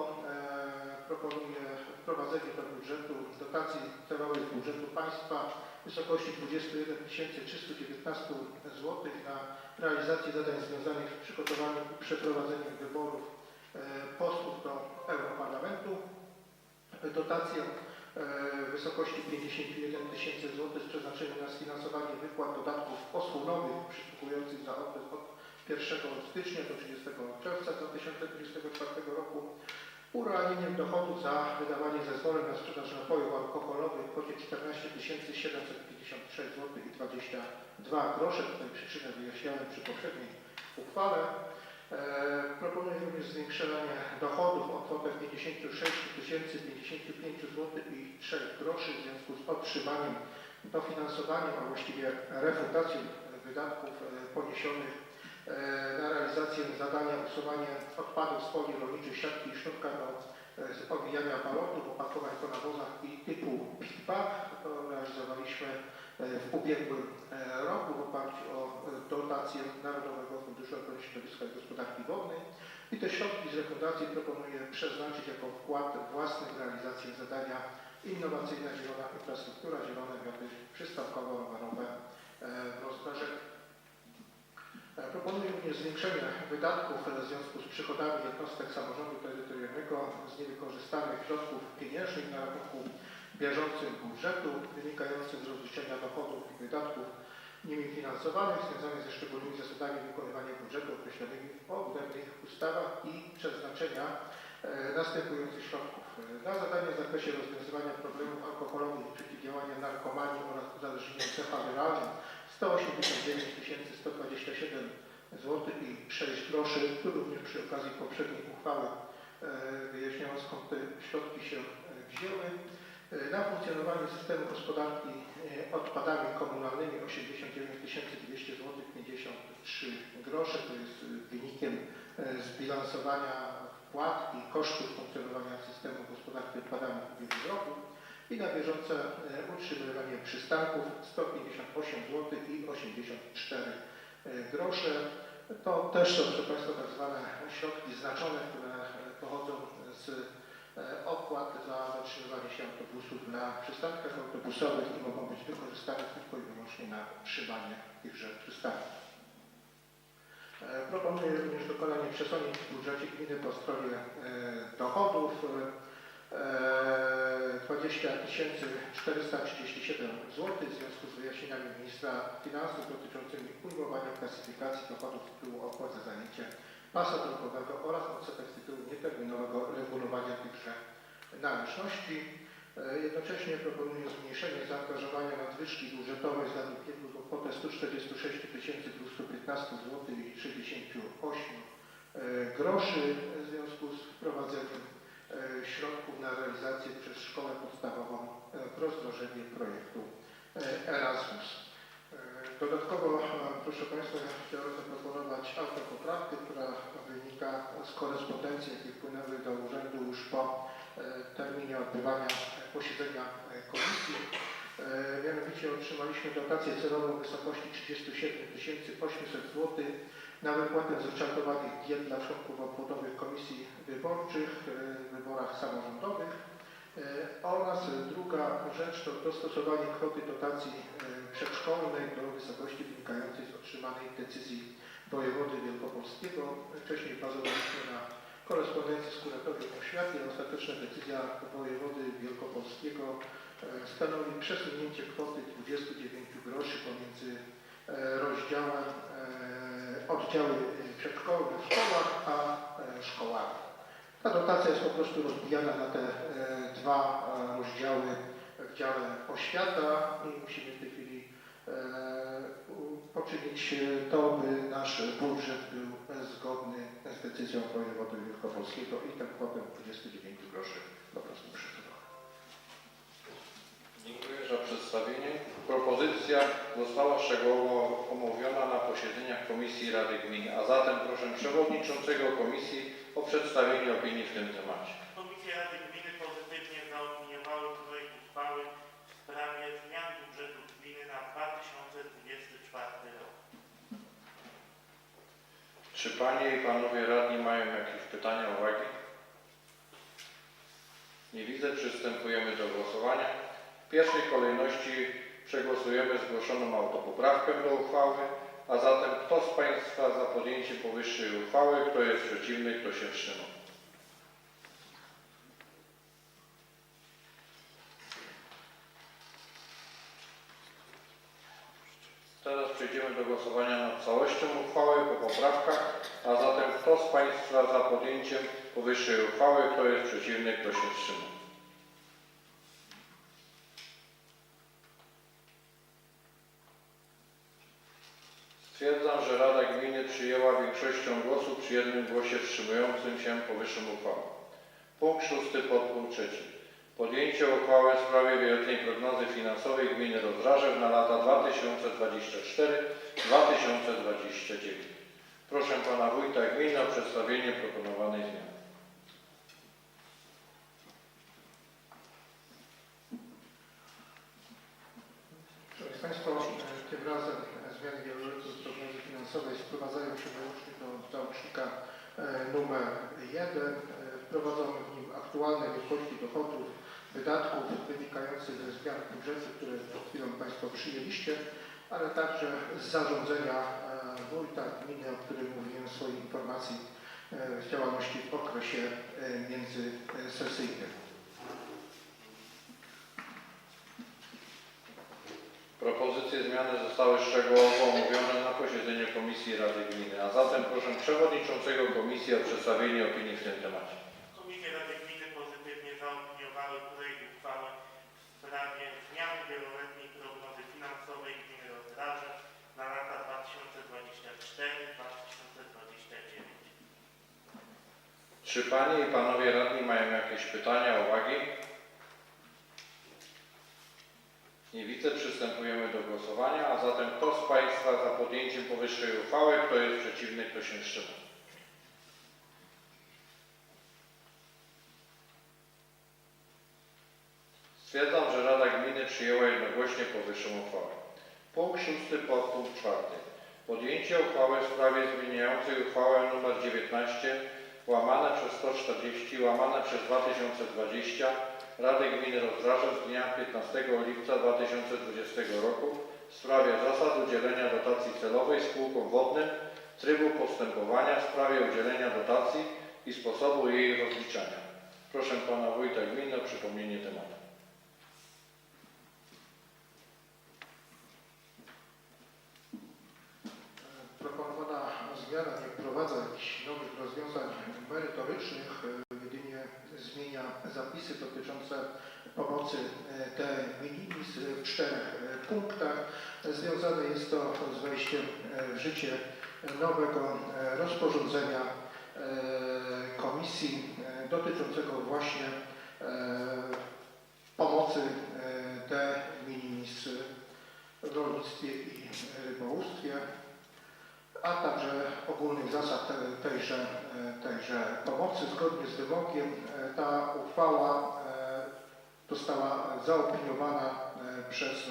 proponuję wprowadzenie do budżetu dotacji celowej z budżetu państwa w wysokości 21 319 zł na realizację zadań związanych z przygotowaniem i przeprowadzeniem wyborów posłów do Europarlamentu. Dotację w wysokości 51 tysięcy zł z przeznaczeniem na sfinansowanie wypłat dodatków osłonowych przysługujących za okres od 1 stycznia do 30 czerwca 2024 roku. Urealnieniem dochodów za wydawanie zezwoleń na sprzedaż napojów alkoholowych w kwocie 14 756 zł i 22 grosze. Tutaj przyczynę wyjaśniałem przy poprzedniej uchwale. Proponuję również zwiększenie dochodów o kwotę 56 055 zł i 3 groszy w związku z otrzymaniem dofinansowaniem, a właściwie refundacją wydatków poniesionych na realizację zadania usuwania odpadów z folii rolniczych, siatki i sznurka do owijania balonów, opakowań po nawozach i typu PIPAK. To realizowaliśmy w ubiegłym roku w oparciu o dotację Narodowego Funduszu Ochrony Środowiska i Gospodarki Wodnej. I te środki z refundacji proponuję przeznaczyć jako wkład własny w realizację zadania Innowacyjna Zielona Infrastruktura, Zielone Wiaty Przystankowo-Rowerowe Rozdrażewie. Proponuję również zwiększenie wydatków w związku z przychodami jednostek samorządu terytorialnego z niewykorzystanych środków pieniężnych na rachunku bieżącym budżetu, wynikającym z rozliczenia dochodów i wydatków nimi finansowanych, związanych ze szczególnymi zasadami wykonywania budżetu określonymi w odrębnych ustawach i przeznaczenia następujących środków. Na zadania w zakresie rozwiązywania problemów alkoholowych i przeciwdziałania narkomanii oraz uzależnienia cechowym 189 127 zł i 6 groszy. Tu również przy okazji poprzedniej uchwały wyjaśniałem, skąd te środki się wzięły. Na funkcjonowanie systemu gospodarki odpadami komunalnymi 89 200 zł 53 grosze. To jest wynikiem zbilansowania wpłat i kosztów funkcjonowania systemu gospodarki odpadami w ubiegłym roku. I na bieżące utrzymywanie przystanków 158 zł i 84 grosze. To też są, proszę Państwa, tak zwane środki znaczone, które pochodzą z opłat za zatrzymywanie się autobusów na przystankach autobusowych i mogą być wykorzystane tylko i wyłącznie na utrzymanie tychże przystanków. Proponuję również dokonanie przesunięć w budżecie gminy po stronie dochodów. 20 437 zł w związku z wyjaśnieniami ministra finansów dotyczącymi ujmowania klasyfikacji dochodów z tytułu opłat za zajęcie pasa drogowego oraz odsetek z tytułu nieterminowego regulowania tychże należności. Jednocześnie proponuję zmniejszenie zaangażowania nadwyżki budżetowej z lat ubiegłych o kwotę 146 215 zł i 68 groszy w związku z wprowadzeniem środków na realizację przez szkołę podstawową w Rozdrożewie projektu Erasmus. Dodatkowo, proszę Państwa, chciałem zaproponować autopoprawkę, która wynika z korespondencji, jakie wpłynęły do urzędu już po terminie odbywania posiedzenia komisji. Mianowicie otrzymaliśmy dotację celową w wysokości 37 800 zł na wypłatę zryczałtowanych diet dla członków obwodowych komisji wyborczych w wyborach samorządowych. Oraz druga rzecz to dostosowanie kwoty dotacji przedszkolnej do wysokości wynikającej z otrzymanej decyzji wojewody wielkopolskiego. Wcześniej bazowaliśmy na korespondencji z kuratorium oświaty. Ostateczna decyzja wojewody wielkopolskiego stanowi przesunięcie kwoty 29 groszy pomiędzy rozdziałem oddziały przedszkolne w szkołach a szkołami. Ta dotacja jest po prostu rozbijana na te dwa rozdziały w dziale oświata i musimy w tej chwili poczynić to, by nasz budżet był zgodny z decyzją wojewody wielkopolskiego i tę kwotę 29 groszy po prostu przesuwa. Dziękuję za przedstawienie. Propozycja została szczegółowo omówiona na posiedzeniach Komisji Rady Gminy, a zatem proszę Przewodniczącego Komisji o przedstawienie opinii w tym temacie. Komisje Rady Gminy pozytywnie zaopiniowały projekt uchwały w sprawie zmian budżetu gminy na 2024 rok. Czy Panie i Panowie Radni mają jakieś pytania, uwagi? Nie widzę. Przystępujemy do głosowania. W pierwszej kolejności przegłosujemy zgłoszoną autopoprawkę do uchwały, a zatem kto z Państwa za podjęciem powyższej uchwały, kto jest przeciwny, kto się wstrzymał? Teraz przejdziemy do głosowania nad całością uchwały po poprawkach, a zatem kto z Państwa za podjęciem powyższej uchwały, kto jest przeciwny, kto się wstrzymał? Stwierdzam, że Rada Gminy przyjęła większością głosów przy jednym głosie wstrzymującym się powyższą uchwałę. Punkt 6. Podpunkt 3. Podjęcie uchwały w sprawie wieloletniej prognozy finansowej gminy Rozdrażew na lata 2024-2029. Proszę Pana Wójta Gminy o przedstawienie proponowanej zmiany. Szanowni Państwo, tym razem zmiany wieloletniej prognozy finansowej sprowadzają się wyłącznie do załącznika numer 1. Wprowadzamy w nim aktualne wielkości dochodów, wydatków wynikających ze zmian budżetu, które przed chwilą Państwo przyjęliście, ale także z zarządzenia wójta gminy, o którym mówiłem w swojej informacji z działalności w okresie międzysesyjnym. Propozycje zmiany zostały szczegółowo omówione na posiedzeniu Komisji Rady Gminy, a zatem proszę Przewodniczącego Komisji o przedstawienie opinii w tym temacie. Komisje Rady Gminy pozytywnie zaopiniowały projekt uchwały w sprawie zmiany wieloletniej prognozy finansowej gminy Rozdrażew na lata 2024-2029. Czy Panie i Panowie Radni mają jakieś pytania, uwagi? Nie widzę. Przystępujemy do głosowania, a zatem kto z Państwa za podjęciem powyższej uchwały, kto jest przeciwny, kto się wstrzymał? Stwierdzam, że Rada Gminy przyjęła jednogłośnie powyższą uchwałę. Punkt 6. Podpunkt 4. Podjęcie uchwały w sprawie zmieniającej uchwałę nr 19 łamane przez 140 łamane przez 2020 Rady Gminy Rozdrażew z dnia 15 lipca 2020 roku w sprawie zasad udzielenia dotacji celowej spółkom wodnym, trybu postępowania w sprawie udzielenia dotacji i sposobu jej rozliczania. Proszę Pana Wójta Gminy o przypomnienie tematu. Proponowana zmiana nie wprowadza jakichś nowych rozwiązań merytorycznych, jedynie zmienia zapisy dotyczące pomocy de minimis w 4 punktach. Związane jest to z wejściem w życie nowego rozporządzenia Komisji dotyczącego właśnie pomocy de minimis w rolnictwie i rybołówstwie, a także ogólnych zasad tejże pomocy. Zgodnie z wymogiem ta uchwała została zaopiniowana przez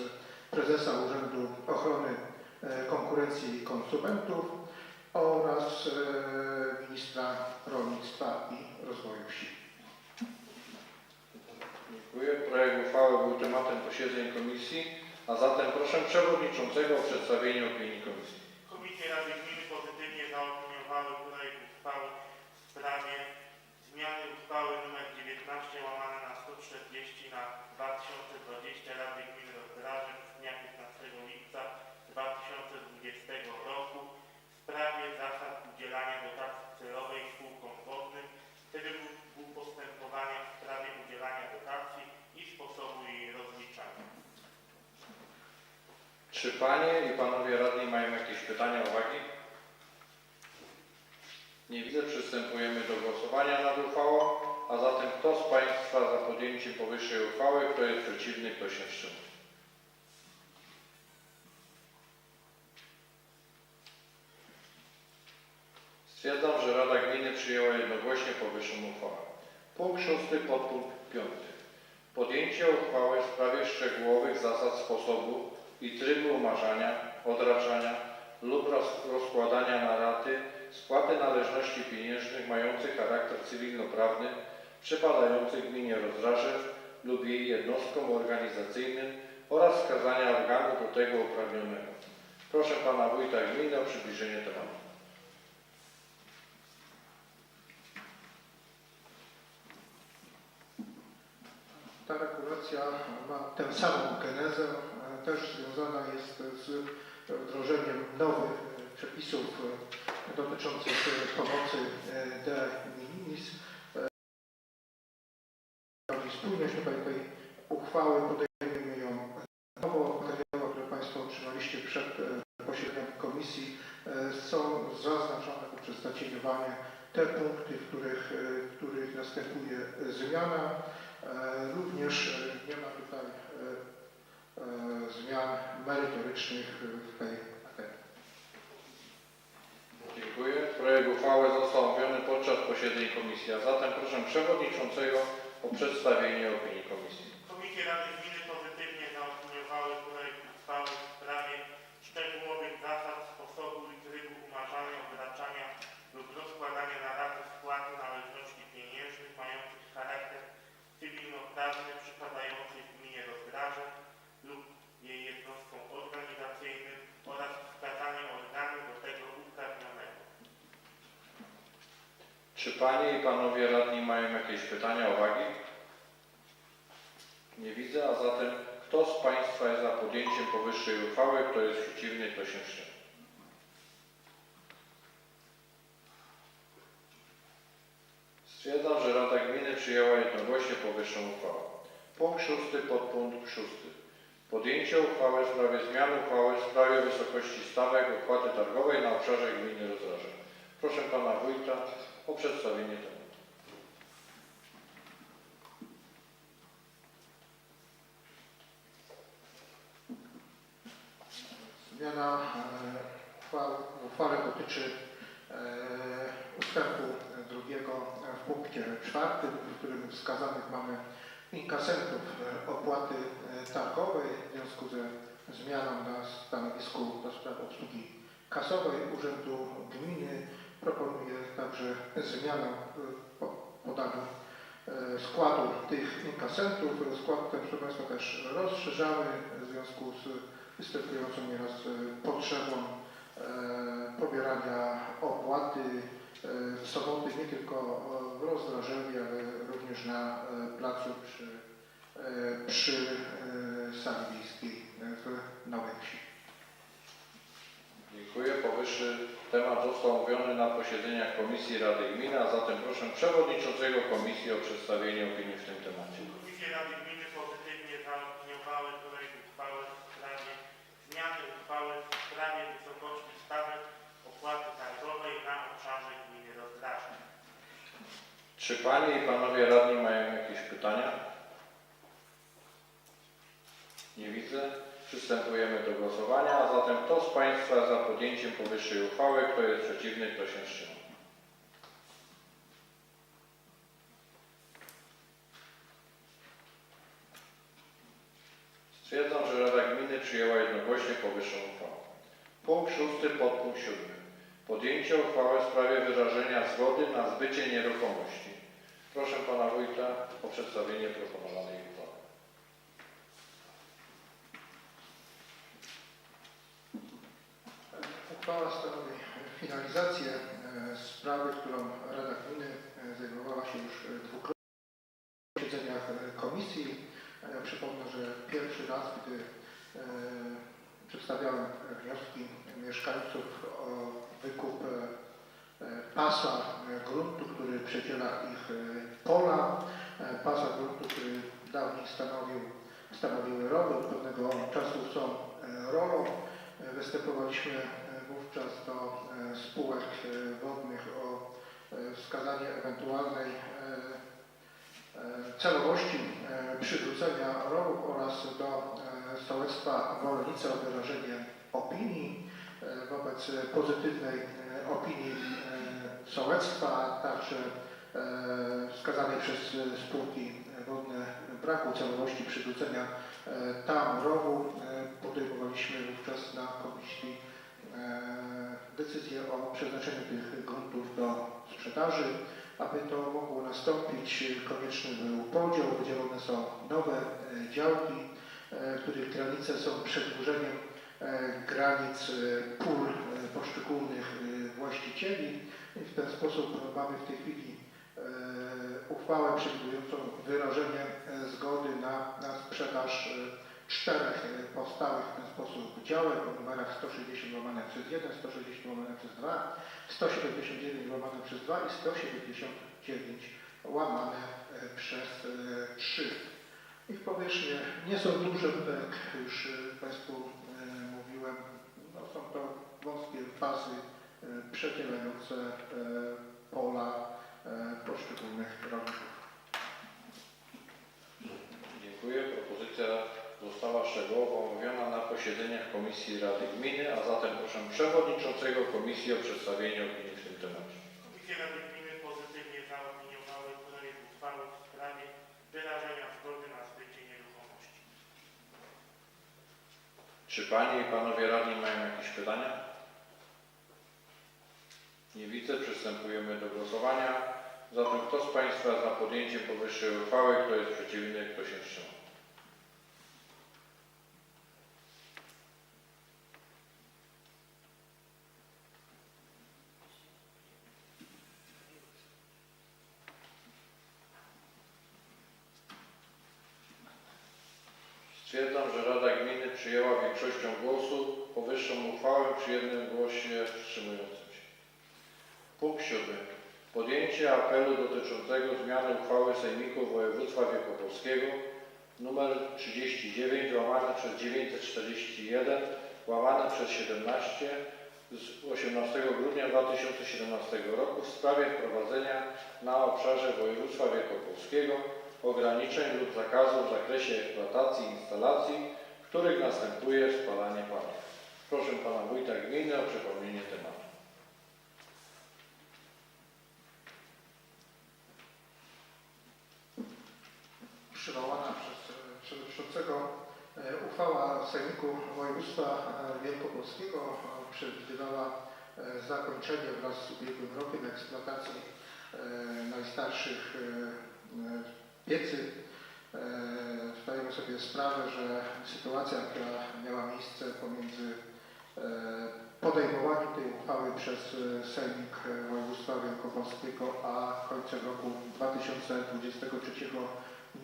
prezesa Urzędu Ochrony Konkurencji i Konsumentów oraz ministra rolnictwa i rozwoju wsi. Dziękuję. Projekt uchwały był tematem posiedzeń komisji, a zatem proszę przewodniczącego o przedstawienie opinii komisji. Komisje Rady Gminy pozytywnie zaopiniowały projekt uchwały w sprawie zmiany uchwały nr 19/140 na 2020 Rady Gminy Rozdrażew z dnia 15 lipca 2020 roku w sprawie zasad udzielania dotacji celowej spółkom wodnym, trybu postępowania w sprawie udzielania dotacji i sposobu jej rozliczania. Czy panie i panowie radni mają jakieś pytania, uwagi? Nie widzę. Przystępujemy do głosowania nad uchwałą, a zatem kto z państwa za podjęciem powyższej uchwały, kto jest przeciwny, kto się wstrzymał? Stwierdzam, że Rada Gminy przyjęła jednogłośnie powyższą uchwałę. Punkt 6. Podpunkt 5. Podjęcie uchwały w sprawie szczegółowych zasad sposobu i trybu umarzania, odraczania lub rozkładania na raty spłaty należności pieniężnych mających charakter cywilnoprawny przypadających gminie Rozdrażew lub jej jednostkom organizacyjnym oraz wskazania organu do tego uprawnionego. Proszę pana wójta gminy o przybliżenie tematu. Ta regulacja ma tę samą genezę, też związana jest z wdrożeniem nowych przepisów dotyczących pomocy de minimis. Spójność tutaj tej uchwały, podejmujemy ją nowo. Materiały, które Państwo otrzymaliście przed posiedzeniem komisji, są zaznaczone poprzez zacieniowanie te punkty, w których następuje zmiana. Również nie ma tutaj zmian merytorycznych w tej materii. Dziękuję. Projekt uchwały został omówiony podczas posiedzeń komisji, a zatem proszę przewodniczącego o przedstawienie opinii komisji. Komisje Rady Gminy pozytywnie zaopiniowały projekt uchwały w sprawie szczegółowych zasad sposobu i trybu umarzania, odraczania lub rozkładania na raty spłaty należności pieniężnych mających charakter cywilnoprawny przypadających gminie Rozdrażew lub jej jednostkom organizacyjnym oraz wskazanie organu do tego uprawnionego. Czy panie i panowie radni mają jakieś pytania, uwagi? Nie widzę, a zatem kto z państwa jest za podjęciem powyższej uchwały, kto jest przeciwny, kto się wstrzymał? Stwierdzam, że Rada Gminy przyjęła jednogłośnie powyższą uchwałę. Punkt 6. Podpunkt 6. Podjęcie uchwały w sprawie zmiany uchwały w sprawie wysokości stawek opłaty targowej na obszarze gminy Rozdrażew. Proszę pana wójta o przedstawienie tematu. Zmiana uchwały dotyczy ustępu 2 w punkcie 4, w którym wskazanych mamy inkasentów opłaty targowej. W związku ze zmianą na stanowisku do spraw obsługi kasowej Urzędu Gminy proponuję także zmianę podaniu składu tych inkasentów. Skład ten, proszę Państwa, też rozszerzamy w związku z występującą nieraz potrzebą pobierania opłaty w soboty nie tylko w Rozdrażewie, ale również na placu przy sali wiejskiej w Nowej Wsi. Dziękuję. Powyższy temat został omówiony na posiedzeniach Komisji Rady Gminy, a zatem proszę przewodniczącego komisji o przedstawienie opinii w tym temacie. Komisje Rady Gminy pozytywnie zaopiniowały projekt uchwały w sprawie zmiany uchwały w sprawie wysokości stawek opłaty targowej na obszarze gminy Rozdrażew. Czy panie i panowie radni mają jakieś pytania? Nie widzę. Przystępujemy do głosowania, a zatem kto z państwa za podjęciem powyższej uchwały, kto jest przeciwny, kto się wstrzymał? Stwierdzam, właśnie powyższą uchwałę. Punkt 6. Podpunkt 7. Podjęcie uchwały w sprawie wyrażenia zgody na zbycie nieruchomości. Proszę Pana Wójta o przedstawienie proponowanej uchwały. Uchwała stanowi finalizację sprawy, którą Rada Gminy zajmowała się już dwukrotnie w posiedzeniach komisji. Przypomnę, że pierwszy raz, gdy przedstawiałem wnioski mieszkańców o wykup pasa gruntu, który przedziela ich pola, pasa gruntu, który dawniej stanowiły rowy, od pewnego czasu są rolą. Występowaliśmy wówczas do spółek wodnych o wskazanie ewentualnej celowości przywrócenia rowów oraz do sołectwa Wolnice o wyrażenie opinii. Wobec pozytywnej opinii sołectwa, a także wskazanej przez spółki wodne braku celowości przywrócenia tam rowu, podejmowaliśmy wówczas na komisji decyzję o przeznaczeniu tych gruntów do sprzedaży. Aby to mogło nastąpić, konieczny był podział, wydzielone są nowe działki, których granice są przedłużeniem granic pól poszczególnych właścicieli. I w ten sposób mamy w tej chwili uchwałę przewidującą wyrażenie zgody na sprzedaż 4 powstałych w ten sposób działek o numerach 160/1, 160/2, 179/2 i 179/3. Ich powierzchnie nie są duże, tak jak już Państwu mówiłem, no, są to wąskie pasy przedzielające pola poszczególnych rolników. Dziękuję. Propozycja została szczegółowo omówiona na posiedzeniach Komisji Rady Gminy, a zatem proszę Przewodniczącego Komisji o przedstawienie opinii w tym temacie. Komisje Rady Gminy pozytywnie zaopiniowały projekt uchwały w sprawie wyrażenia zgody na zbycie nieruchomości. Czy Panie i Panowie Radni mają jakieś pytania? Nie widzę. Przystępujemy do głosowania. Zatem kto z Państwa jest za podjęciem powyższej uchwały, kto jest przeciwny, kto się wstrzymał? Stwierdzam, że Rada Gminy przyjęła większością głosów powyższą uchwałę przy jednym głosie wstrzymującym się. Punkt 7. Podjęcie apelu dotyczącego zmiany uchwały Sejmiku Województwa Wielkopolskiego nr 39/941/17 z 18 grudnia 2017 roku w sprawie wprowadzenia na obszarze województwa wielkopolskiego ograniczeń lub zakazów w zakresie eksploatacji instalacji, w których następuje spalanie paliw. Proszę Pana Wójta Gminy o przypomnienie tematu. Przywołana przez Przewodniczącego uchwała Sejmiku Województwa Wielkopolskiego przewidywała zakończenie wraz z ubiegłym rokiem eksploatacji najstarszych piecy. Zdajemy sobie sprawę, że sytuacja, która miała miejsce pomiędzy podejmowaniem tej uchwały przez Sejmik Województwa Wielkopolskiego a końcem roku 2023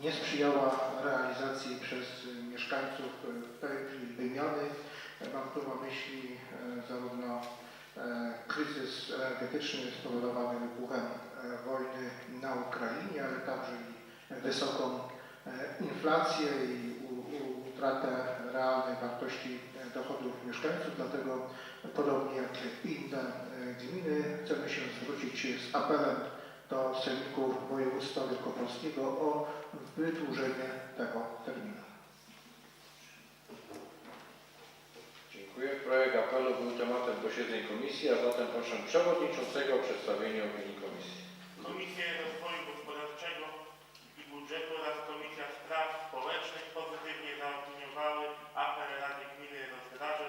nie sprzyjała realizacji przez mieszkańców tej wymiany. Mam tu na myśli zarówno kryzys energetyczny spowodowany wybuchem wojny na Ukrainie, ale także i wysoką inflację i utratę realnej wartości dochodów mieszkańców. Dlatego podobnie jak inne gminy chcemy się zwrócić z apelem do Sejmiku Województwa Wielkopolskiego o wydłużenie tego terminu. Dziękuję. Projekt apelu był tematem posiedzeń komisji, a zatem proszę Przewodniczącego o przedstawienie opinii komisji. Komisje Rozwoju Gospodarczego i Budżetu oraz Komisja Spraw Społecznych pozytywnie zaopiniowały apel Rady Gminy Rozdraże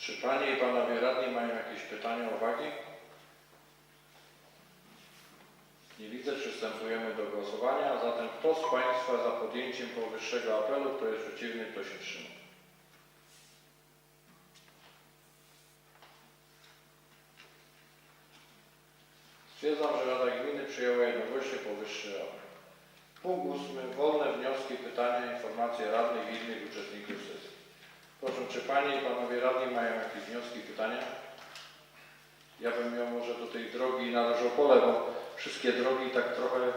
Czy Panie i Panowie Radni mają jakieś pytania, uwagi? Nie widzę. Przystępujemy do głosowania. A zatem kto z Państwa za podjęciem powyższego apelu, kto jest przeciwny, kto się wstrzymał? Stwierdzam, że Rada Gminy przyjęła jednogłośnie powyższy apel. Punkt 8. Wolne wnioski, pytania, informacje radnych i innych uczestników sesji. Proszę, czy Panie i Panowie Radni mają jakieś wnioski, pytania? Ja bym miał może do tej drogi na Różopole, bo wszystkie drogi tak trochę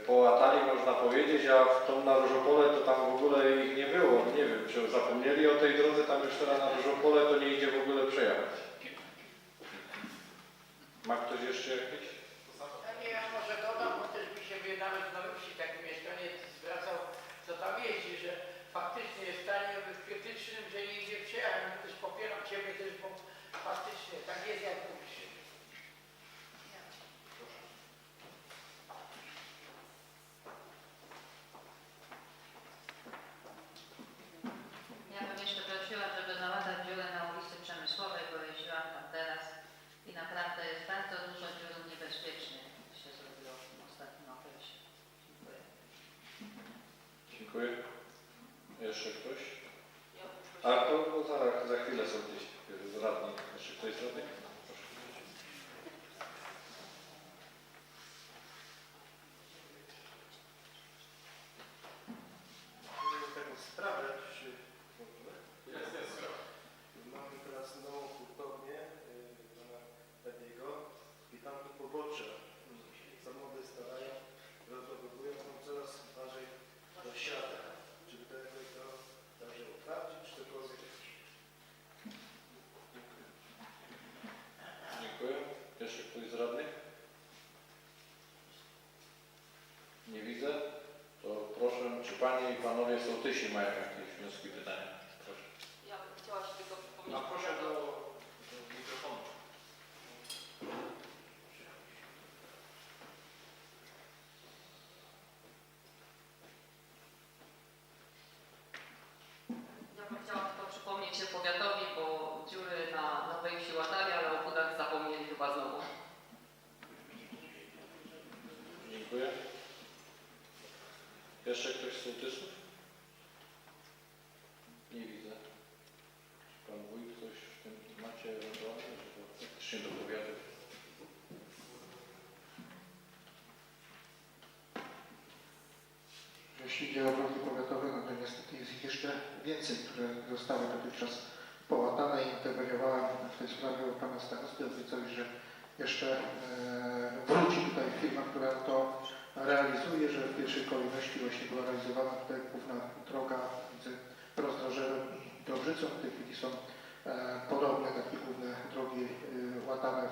połatali, można powiedzieć, a w tą na Różopole to tam w ogóle ich nie było. Nie wiem, czy zapomnieli o tej drodze, tam już teraz na Różopole to nie idzie w ogóle przejechać. Ma ktoś jeszcze jakieś? Nie, ja może dodam, bo też mi się nawet na wsi taki mieszkaniec zwracał, co tam jeździ, że faktycznie jest stanie krytycznym, że nie idzie przejechać. Ja też popieram Ciebie też, bo faktycznie tak jest, jak mówisz. Ja bym jeszcze prosiła, żeby załatać dziurę na ulicy Przemysłowej, bo jeździłam tam teraz i naprawdę jest bardzo dużo dziur niebezpiecznych się zrobiło w tym ostatnim okresie. Dziękuję. Dziękuję. Jeszcze ktoś? A to za chwilę są gdzieś radni. Jeszcze ktoś z radnych? Proszę. Mamy taką sprawę, czy mamy teraz nową hurtownię pana Tabiego i tam to pobocze samochody starają, rozładowują, tam coraz bardziej dosiada. Czy to także oprawdzić, czy cokolwiek? Dziękuję. Jeszcze ktoś z radnych? Nie widzę. To proszę, czy Panie i Panowie sołtysi mają jakieś wnioski, pytania? Proszę. Ja bym chciała się tylko przypomnieć. A proszę do mikrofonu. Ja bym chciała tylko przypomnieć się powiatowi, bo dziury na Nowej Wsi łatali, ale o budach zapomnieli chyba znowu. Dziękuję. Jeszcze ktoś z sołtysów? Nie widzę. Pan wójt coś w tym temacie ewentualnie, żeby faktycznie dopowiadać. Jeśli idzie o drogi powiatowe, no to niestety jest ich jeszcze więcej, które zostały dotychczas połatane i interweniowałem w tej sprawie u pana starosty. Obiecali, że jeszcze wróci tutaj firma, która to realizuje, że w pierwszej kolejności właśnie była realizowana tutaj główna droga między Rozdrożewem i Dobrzycą. W tej chwili są podobne takie główne drogi łatane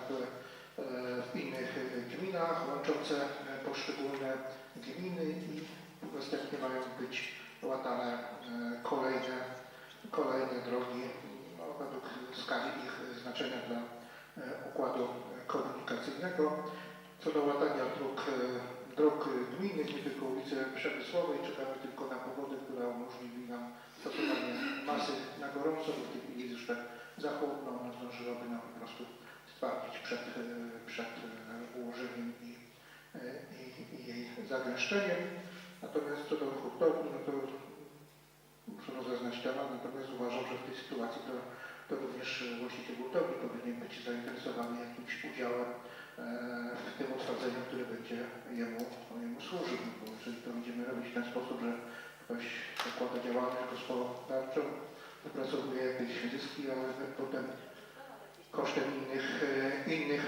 w innych gminach, łączące poszczególne gminy i następnie mają być łatane kolejne drogi no, według skali ich znaczenia dla układu komunikacyjnego. Co do łatania dróg gminnych, nie tylko ulicy Przemysłowej, czekamy tylko na powody, które umożliwi nam stosowanie masy na gorąco, bo w tej chwili jest jeszcze za chłodno, ona zdążyłaby nam po prostu stwardzić przed ułożeniem i jej zagęszczeniem. Natomiast co do hurtowni, no to muszę rozeznać temat, natomiast uważam, że w tej sytuacji to również właściciel hurtowni powinien być zainteresowany jakimś udziałem w tym odsadzeniu, które będzie jemu służył. Bo jeżeli to będziemy robić w ten sposób, że ktoś zakłada działalność gospodarczą, wypracowuje jakieś zyski, ale potem kosztem innych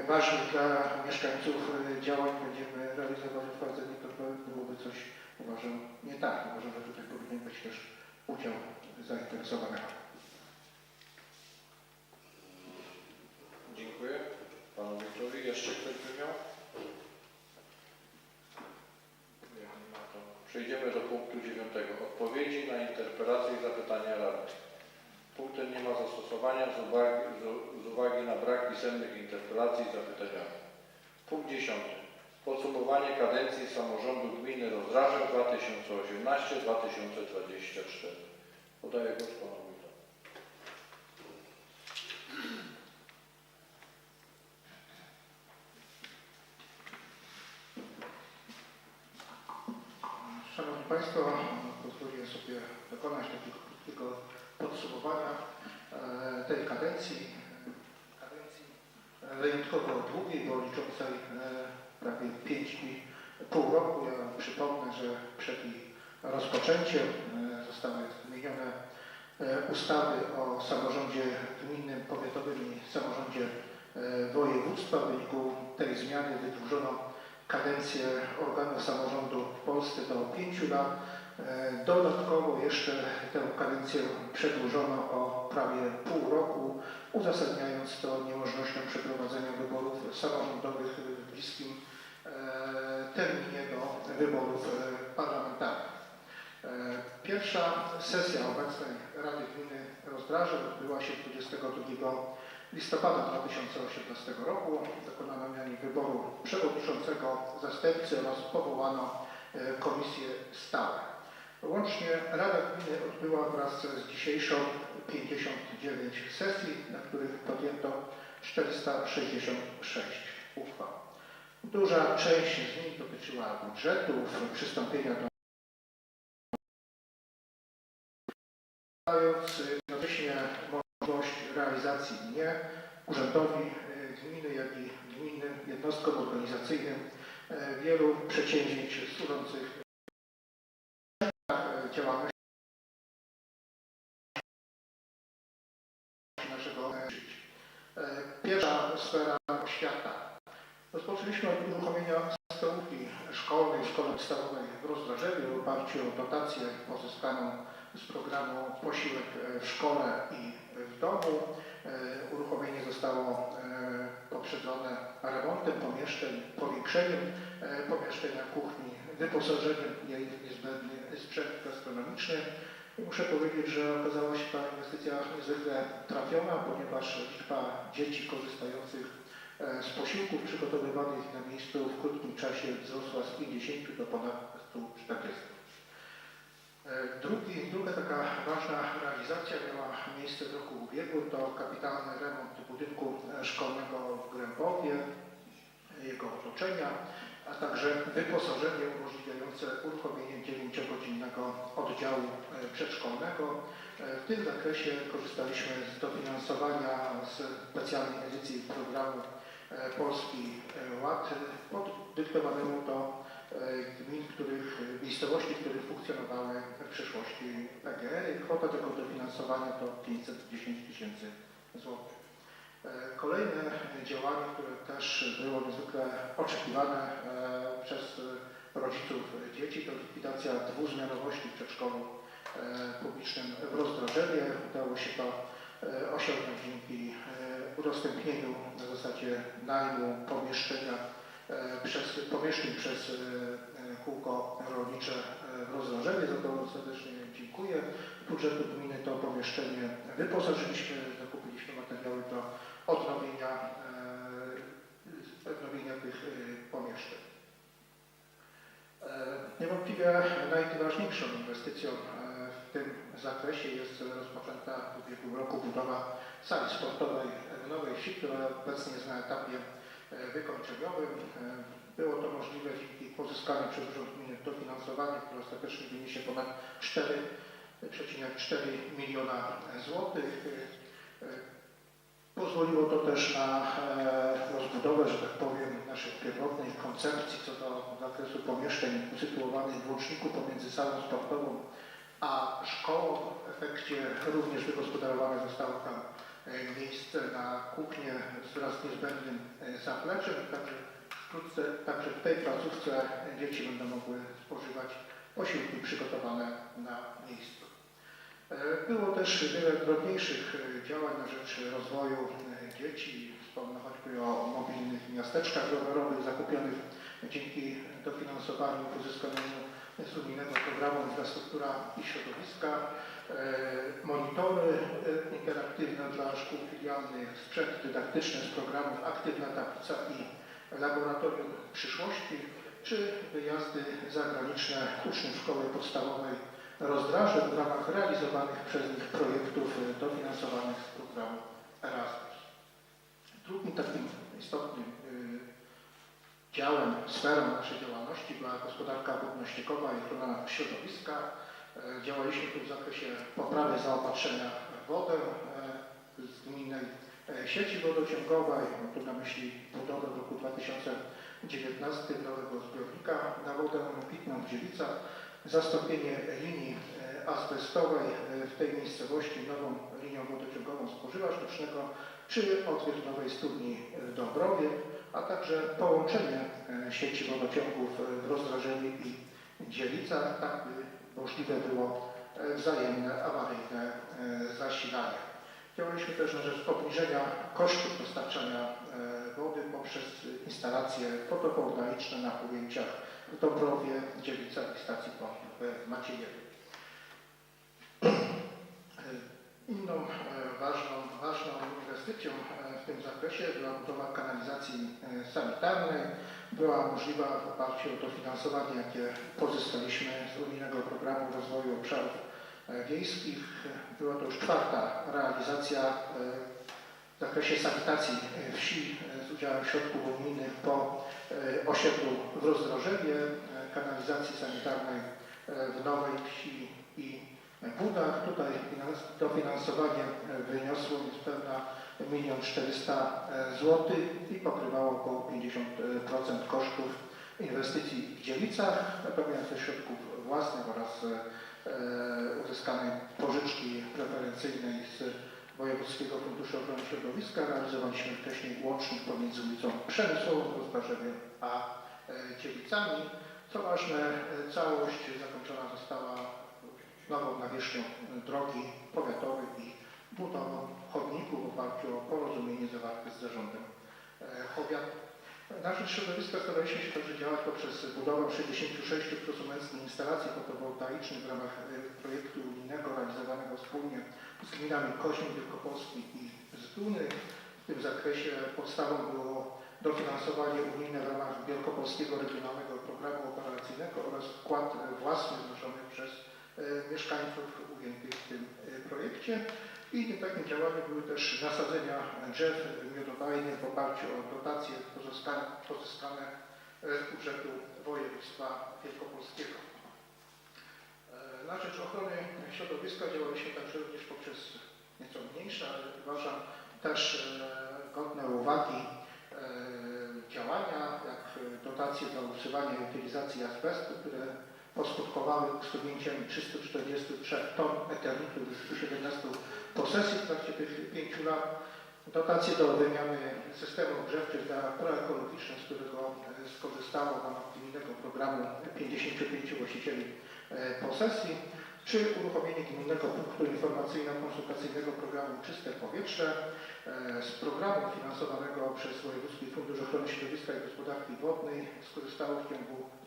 ważnych dla mieszkańców działań będziemy realizować utwardzenie, to byłoby coś, uważam, nie tak. Uważam, że tutaj powinien być też udział zainteresowanego. Dziękuję Panu Wójtowi. Jeszcze ktoś by miał? Nie ma to. Przejdziemy do punktu 9. Odpowiedzi na interpelacje i zapytania radnych. Punkt ten nie ma zastosowania z uwagi na brak pisemnych interpelacji i zapytań radnych. Punkt 10. Podsumowanie kadencji samorządu gminy Rozdrażew 2018-2024. Podaję głos Panu Wójtowi. Państwo, pozwoliłem sobie dokonać takiego krótkiego podsumowania tej kadencji wyjątkowo długiej, bo liczącej prawie 5,5 roku. Ja przypomnę, że przed jej rozpoczęciem zostały zmienione ustawy o samorządzie gminnym, powiatowym i samorządzie województwa. W wyniku tej zmiany wydłużono kadencję organów samorządu w Polsce do 5 lat. Dodatkowo jeszcze tę kadencję przedłużono o prawie pół roku, uzasadniając to niemożnością przeprowadzenia wyborów samorządowych w bliskim terminie do wyborów parlamentarnych. Pierwsza sesja obecnej Rady Gminy Rozdraże odbyła się 22 listopada 2018 roku. Dokonano na niej wyboru przewodniczącego, zastępcy oraz powołano komisje stałe. Łącznie Rada Gminy odbyła wraz z dzisiejszą 59 sesji, na których podjęto 466 uchwał. Duża część z nich dotyczyła budżetów, przystąpienia do dając jednocześnie możliwość realizacji nie urzędowi gminy, jak i gminnym jednostkom organizacyjnym wielu przedsięwzięć służących działalności naszego życia. Pierwsza sfera oświata. Rozpoczęliśmy od uruchomienia stołówki szkolnej w szkole podstawowej w Rozdrażewie w oparciu o dotację pozyskaną z programu Posiłek w szkole i w domu. Uruchomienie zostało poprzedzone remontem pomieszczeń, powiększeniem pomieszczenia kuchni, wyposażeniem jej w niezbędny sprzęt gastronomiczny. I muszę powiedzieć, że okazała się ta inwestycja niezwykle trafiona, ponieważ liczba dzieci korzystających z posiłków przygotowywanych na miejscu w krótkim czasie wzrosła z 50 do ponad 140. Druga taka ważna realizacja miała miejsce w roku ubiegłym. To kapitalny remont budynku szkolnego w Grębowie, jego otoczenia, a także wyposażenie umożliwiające uruchomienie 9-godzinnego oddziału przedszkolnego. W tym zakresie korzystaliśmy z dofinansowania z specjalnej edycji programu Polski Ład, podyktowanemu do gmin, miejscowości, w których funkcjonowały w przeszłości PGR-y. Kwota tego dofinansowania to 510 tysięcy złotych. Kolejne działanie, które też było niezwykle oczekiwane przez rodziców dzieci, to likwidacja dwuzmianowości w przedszkolu publicznym w Rozdrażewie. Udało się to osiągnąć dzięki udostępnieniu na zasadzie najmu pomieszczeń przez kółko rolnicze w Rozdrażewie. Za to serdecznie dziękuję. Z budżetu gminy to pomieszczenie wyposażyliśmy, zakupiliśmy materiały do odnowienia tych pomieszczeń. Niewątpliwie najważniejszą inwestycją w tym zakresie jest rozpoczęta w ubiegłym roku budowa sali sportowej w Nowej Wsi, która obecnie jest na etapie wykończeniowym. Było to możliwe dzięki pozyskaniu przez Urząd Gminy dofinansowania, które ostatecznie wyniesie ponad 4,4 miliona złotych. Pozwoliło to też na rozbudowę, że tak powiem, naszej pierwotnej koncepcji co do zakresu pomieszczeń usytuowanych w łączniku pomiędzy salą sportową a szkołą. W efekcie również wygospodarowane zostało tam miejsce na kuchnię wraz z niezbędnym zapleczem. Także wkrótce także w tej placówce dzieci będą mogły spożywać posiłki przygotowane na miejscu. Było też wiele drobniejszych działań na rzecz rozwoju dzieci. Wspomnę choćby o mobilnych miasteczkach rowerowych zakupionych dzięki dofinansowaniu pozyskanemu z unijnego programu Infrastruktura i Środowiska, monitory interaktywne dla szkół filialnych, sprzęt dydaktyczny z programów Aktywna Tablica i Laboratorium Przyszłości, czy wyjazdy zagraniczne uczniów szkoły podstawowej Rozdraże w ramach realizowanych przez nich projektów dofinansowanych z programu Erasmus. Drugim takim istotnym działem, sferą naszej działalności działalności była gospodarka wodno-ściekowa i ochrona środowiska. Działaliśmy tu w zakresie poprawy zaopatrzenia w wodę z gminnej sieci wodociągowej. Mam tu na myśli budowę w roku 2019 nowego zbiornika na wodę pitną w Dziewicach, zastąpienie linii azbestowej w tej miejscowości nową linią wodociągową spożywa sztucznego, czy otwier nowej studni w Dąbrowie, a także połączenie sieci wodociągów w Rozdrażewie i Dziewicach, tak by możliwe było wzajemne awaryjne zasilanie. Działaliśmy też na rzecz obniżenia kosztów dostarczania wody poprzez instalacje fotowoltaiczne na ujęciach w Dąbrowie, Dziewicach i stacji pompy w Maciejewie. Inną ważną inwestycją w tym zakresie była budowa kanalizacji sanitarnej. Była możliwa w oparciu o dofinansowanie, jakie pozyskaliśmy z Unijnego Programu Rozwoju Obszarów Wiejskich. Była to już czwarta realizacja w zakresie sanitacji wsi z udziałem środków unijnych po osiedlu w Rozdrożewie, kanalizacji sanitarnej w Nowej Wsi i Budach. Tutaj dofinansowanie wyniosło niespełna 1 400 000 zł i pokrywało około 50% kosztów inwestycji w Dziewicach, natomiast ze środków własnych oraz uzyskanej pożyczki preferencyjnej z Wojewódzkiego Funduszu Ochrony Środowiska realizowaliśmy wcześniej łącznik pomiędzy ulicą Przemysłową w Rozdrażewie a Dziewicami. Co ważne, całość zakończona została nową nawierzchnią drogi powiatowej i budową chodników w oparciu o porozumienie zawarte z zarządem powiatu. Na rzecz środowiska staraliśmy się także działać poprzez budowę 66 prosumenckich instalacji fotowoltaicznych w ramach projektu unijnego realizowanego wspólnie z gminami Koźmin, Wielkopolski i Zduny. W tym zakresie podstawą było dofinansowanie unijne w ramach Wielkopolskiego Regionalnego Programu Operacyjnego oraz wkład własny wnoszony przez mieszkańców ujętych w tym projekcie. Innym takim działaniem były też nasadzenia drzew miododajnych w oparciu o dotacje pozyskane z budżetu województwa wielkopolskiego. Na rzecz ochrony środowiska działaliśmy także również poprzez nieco mniejsze, ale uważam też godne uwagi działania, jak dotacje za usuwanie i utylizację azbestu, które poskutkowały usunięciem 343 ton eternitu z 117 posesji w trakcie tych 5 lat. Dotacje do wymiany systemów grzewczych dla proekologicznych, z którego skorzystało w ramach gminnego programu 55 właścicieli posesji, czy uruchomienie gminnego punktu informacyjno-konsultacyjnego programu Czyste Powietrze z programu finansowanego przez Wojewódzki Fundusz Ochrony Środowiska i Gospodarki Wodnej skorzystało w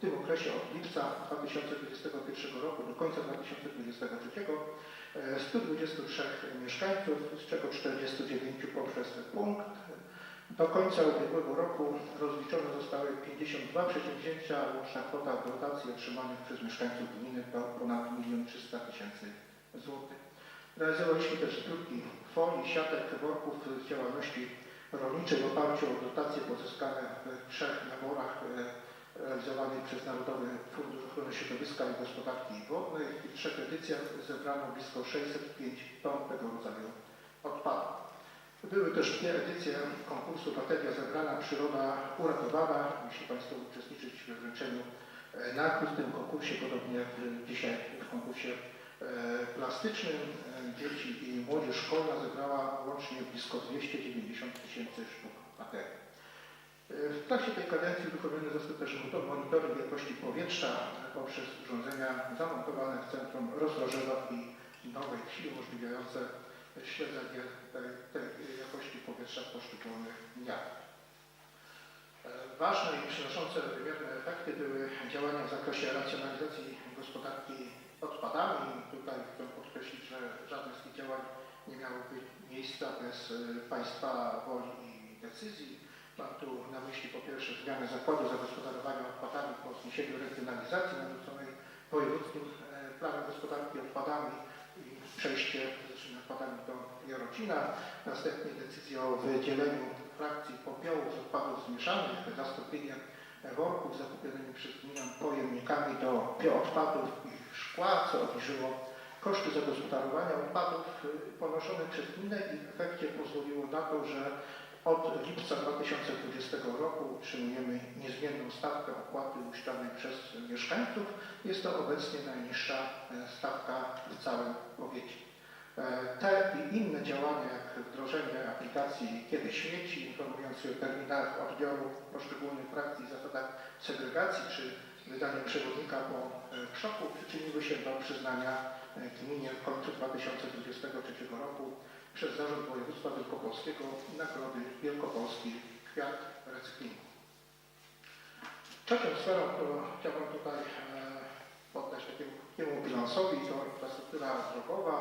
tym okresie od lipca 2021 roku do końca 2023 123 mieszkańców, z czego 49 poprzez punkt. Do końca ubiegłego roku rozliczone zostały 52 przedsięwzięcia, łączna kwota dotacji otrzymanych przez mieszkańców gminy to ponad 1 300 000 złotych. Realizowaliśmy też zbiórki folii, siatek, worków z działalności rolniczej w oparciu o dotacje pozyskane w 3 naborach realizowanych przez Narodowy Fundusz Ochrony Środowiska i Gospodarki Wodnej. W 3 edycjach zebrano blisko 605 ton tego rodzaju odpadów. Były też 2 edycje konkursu Bateria Zabrana, Przyroda Uratowana. Jeśli Państwo uczestniczyć we wręczeniu nagród w tym konkursie, podobnie jak dzisiaj w konkursie plastycznym. Dzieci i młodzież szkolna zebrała łącznie blisko 290 000 sztuk baterii. W trakcie tej kadencji uruchomiony został też monitoring jakości powietrza poprzez urządzenia zamontowane w centrum Rozdrożewa i Nowej Wsi, umożliwiające śledzenie tej jakości powietrza w poszczególnych dniach. Ważne i przynoszące wymierne efekty były działania w zakresie racjonalizacji gospodarki odpadami. Tutaj chcę podkreślić, że żadne z tych działań nie miałoby miejsca bez Państwa woli i decyzji. Mam tu na myśli po pierwsze zmianę zakładu zagospodarowania odpadami po zniesieniu regionalizacji narzuconej wojewódzkim planem gospodarki odpadami i przejście z odpadami do Jarocina. Następnie decyzja o wydzieleniu frakcji popiołów z odpadów zmieszanych, zastąpienie worków zakupionymi przez gminę pojemnikami do bioodpadów i szkła, co obniżyło koszty zagospodarowania odpadów ponoszone przez gminę i w efekcie pozwoliło na to, że od lipca 2020 roku utrzymujemy niezmienną stawkę opłaty uiszczanej przez mieszkańców. Jest to obecnie najniższa stawka w całym powiecie. Te i inne działania, jak wdrożenie aplikacji Kiedy śmieci, informującej o terminach odbioru poszczególnych frakcji i zasadach segregacji, czy wydanie przewodnika po krzoku przyczyniły się do przyznania gminie w końcu 2023 roku przez Zarząd Województwa Wielkopolskiego Nagrody Wielkopolski Kwiat Recyklingu. Trzecią sferą, którą chciałbym tutaj poddać takiemu bilansowi, to infrastruktura drogowa.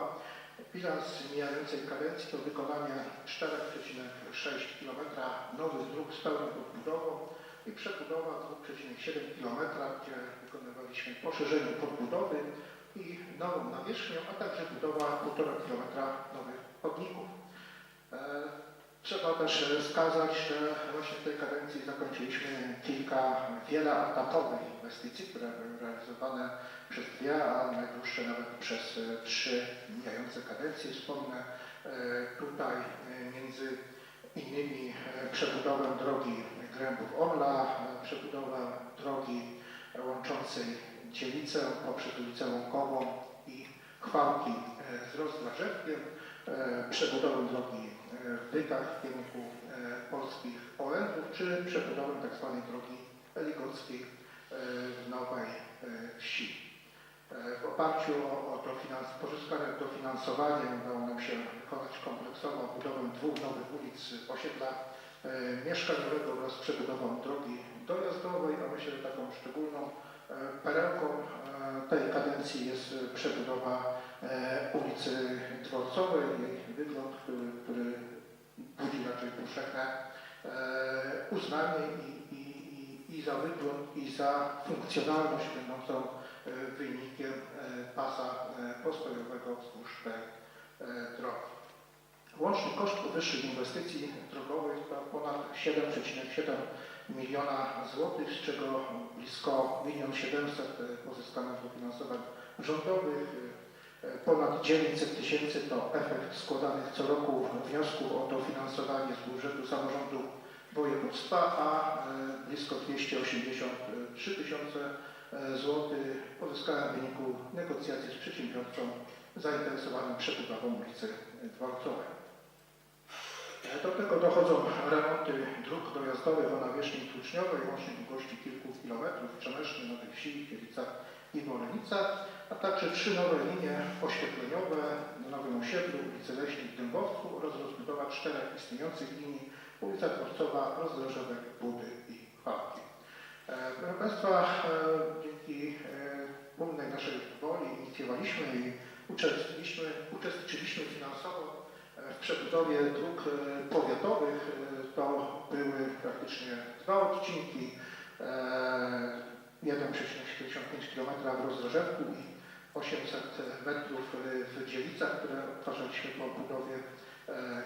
Bilans mijającej kadencji to wykonanie 4,6 km nowych dróg z pełną podbudową i przebudowa 2,7 km, gdzie wykonywaliśmy poszerzenie podbudowy i nową nawierzchnię, a także budowa 1,5 km nowych chodników. Trzeba też wskazać, że właśnie w tej kadencji zakończyliśmy kilka wieloetapowych inwestycji, które były realizowane przez 2, a najdłuższe nawet przez 3 mijające kadencje. Wspomnę tutaj między innymi przebudowę drogi Grębów-Orla, przebudowę drogi łączącej Dzielicę poprzez ulicę Łąkową i Chwałki z Rozdrażewkiem, przebudowę drogi w Wykach w kierunku polskich Olędów, czy przebudowę tzw. drogi Eligorskiej w Nowej Wsi. W oparciu o pozyskane dofinansowanie udało nam się wykonać kompleksową budowę 2 nowych ulic osiedla mieszkaniowego wraz z przebudową drogi dojazdowej, a myślę, że taką szczególną perełką tej kadencji jest przebudowa ulicy Dworcowej. Jej wygląd, który budzi raczej powszechne uznanie i za wygląd, i za funkcjonalność będącą wynikiem pasa postojowego wzdłuż tej drogi. Łączny koszt powyższych inwestycji drogowych to ponad 7,7 miliona złotych, z czego blisko 1 700 000 pozyskano z dofinansowań rządowych, ponad 900 000 to efekt składanych co roku wniosków o dofinansowanie z budżetu samorządu województwa, a blisko 283 000 złotych pozyskałem w wyniku negocjacji z przedsiębiorcą zainteresowanym przebudową ulicy Dworcowej. Do tego dochodzą remonty dróg dojazdowych o nawierzchni tłuczniowej, łącznej długości kilku kilometrów w Przemyślu, Nowej Wsi, Kielicach i Wolenicach, a także 3 nowe linie oświetleniowe na Nowym Osiedlu, ulicy Leśnej w Dębowcu oraz rozbudowa 4 istniejących linii, ulica Dworcowa, Rozdrożewek, Budy i Chwałki. Proszę Państwa, dzięki wspólnej naszej woli inicjowaliśmy i uczestniczyliśmy finansowo w przebudowie dróg powiatowych. To były praktycznie 2 odcinki, 1,75 km w Rozdrożewku i 800 metrów w Dzielicach, które odtwarzaliśmy po budowie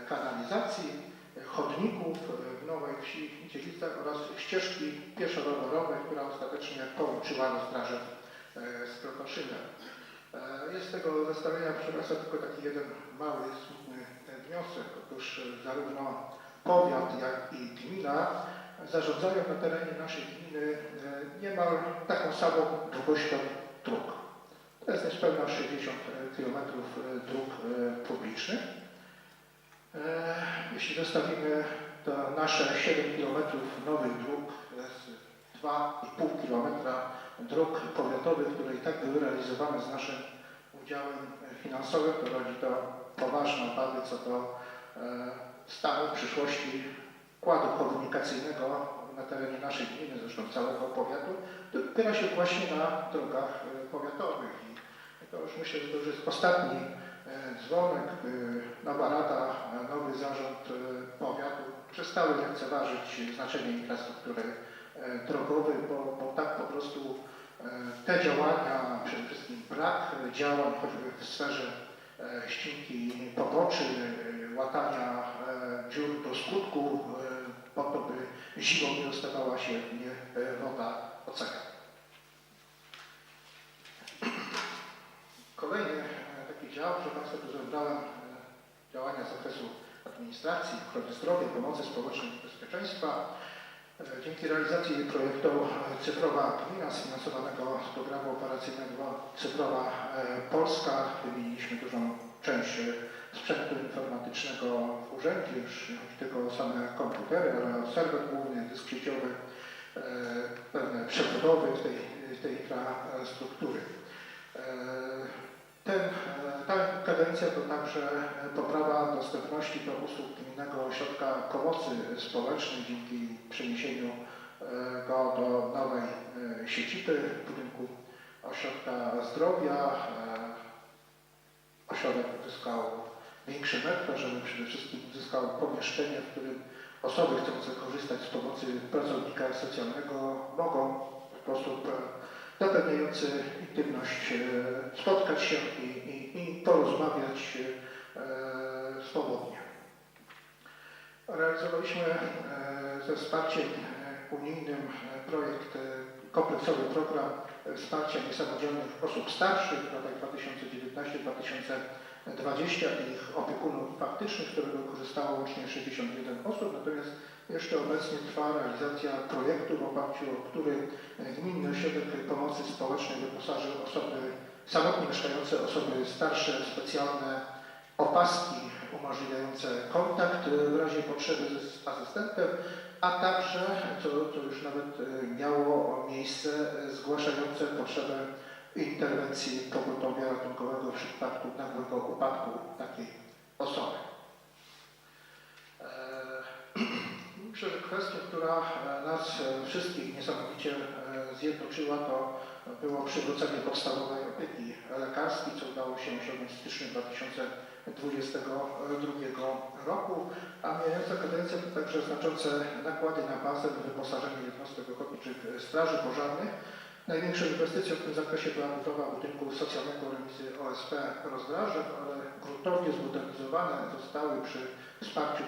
kanalizacji, chodników w Nowej Wsi i Dzielicach oraz ścieżki pieszo-rowerowej, która ostatecznie połączyła Rozdrażew z Krotoszynem. Jest z tego zestawienia, proszę Państwa, tylko taki jeden mały, smutny wniosek. Otóż zarówno powiat, jak i gmina zarządzają na terenie naszej gminy niemal taką samą długością dróg. To jest niespełna 60 km dróg publicznych. Jeśli zestawimy to nasze 7 km nowych dróg, to jest 2,5 km dróg powiatowych, które i tak były realizowane z naszym udziałem finansowym, to rodzi to poważne obawy co do stanu przyszłości układu komunikacyjnego na terenie naszej gminy, zresztą całego powiatu, który opiera się właśnie na drogach powiatowych. I to już myślę, że to już jest ostatni dzwonek, nowa rada, nowy zarząd powiatu przestały lekceważyć znaczenie infrastruktury drogowej, bo tak po prostu te działania, przede wszystkim brak działań choćby w sferze ścinki poboczy, łatania dziur do skutku po to, by zimą nie dostawała się woda oceanu. Kolejny taki dział, proszę Państwa, tu zebrałem działania z zakresu administracji, ochrony zdrowia, pomocy społecznej i bezpieczeństwa. Dzięki realizacji projektu Cyfrowa Gmina sfinansowanego z programu operacyjnego Cyfrowa Polska wymieniliśmy dużą część sprzętu informatycznego w urzędzie, już nie chodzi tylko o same komputery, ale o serwer główny, dysk sieciowy, pewne przebudowy tej infrastruktury. Ta kadencja to także poprawa dostępności do usług Gminnego Ośrodka Pomocy Społecznej dzięki przeniesieniu go do nowej siedziby w budynku Ośrodka Zdrowia. Ośrodek uzyskał większy metraż, ale przede wszystkim uzyskał pomieszczenie, w którym osoby chcące korzystać z pomocy pracownika socjalnego mogą w sposób zapewniający intymność spotkać się i porozmawiać swobodnie. Realizowaliśmy ze wsparciem unijnym kompleksowy program wsparcia niesamodzielnych osób starszych w latach 2019-2020 i ich opiekunów faktycznych, z którego korzystało łącznie 61 osób, natomiast jeszcze obecnie trwa realizacja projektu, w oparciu o który Gminny Ośrodek Pomocy Społecznej wyposażył osoby samotnie mieszkające, osoby starsze, specjalne opaski umożliwiające kontakt w razie potrzeby z asystentem, a także, co już nawet miało miejsce, zgłaszające potrzebę interwencji pogotowia ratunkowego w przypadku nagłego upadku takiej osoby. Myślę, że kwestią, która nas wszystkich niesamowicie zjednoczyła, to było przywrócenie podstawowej opieki lekarskiej, co udało się osiągnąć w styczniu 2022 roku, a mijająca kadencja to także znaczące nakłady na bazę i wyposażenie jednostek ochotniczych straży pożarnych. Największą inwestycją w tym zakresie była budowa budynku socjalnego remizy OSP Rozdrażew, ale gruntownie zmodernizowane zostały przy wsparciu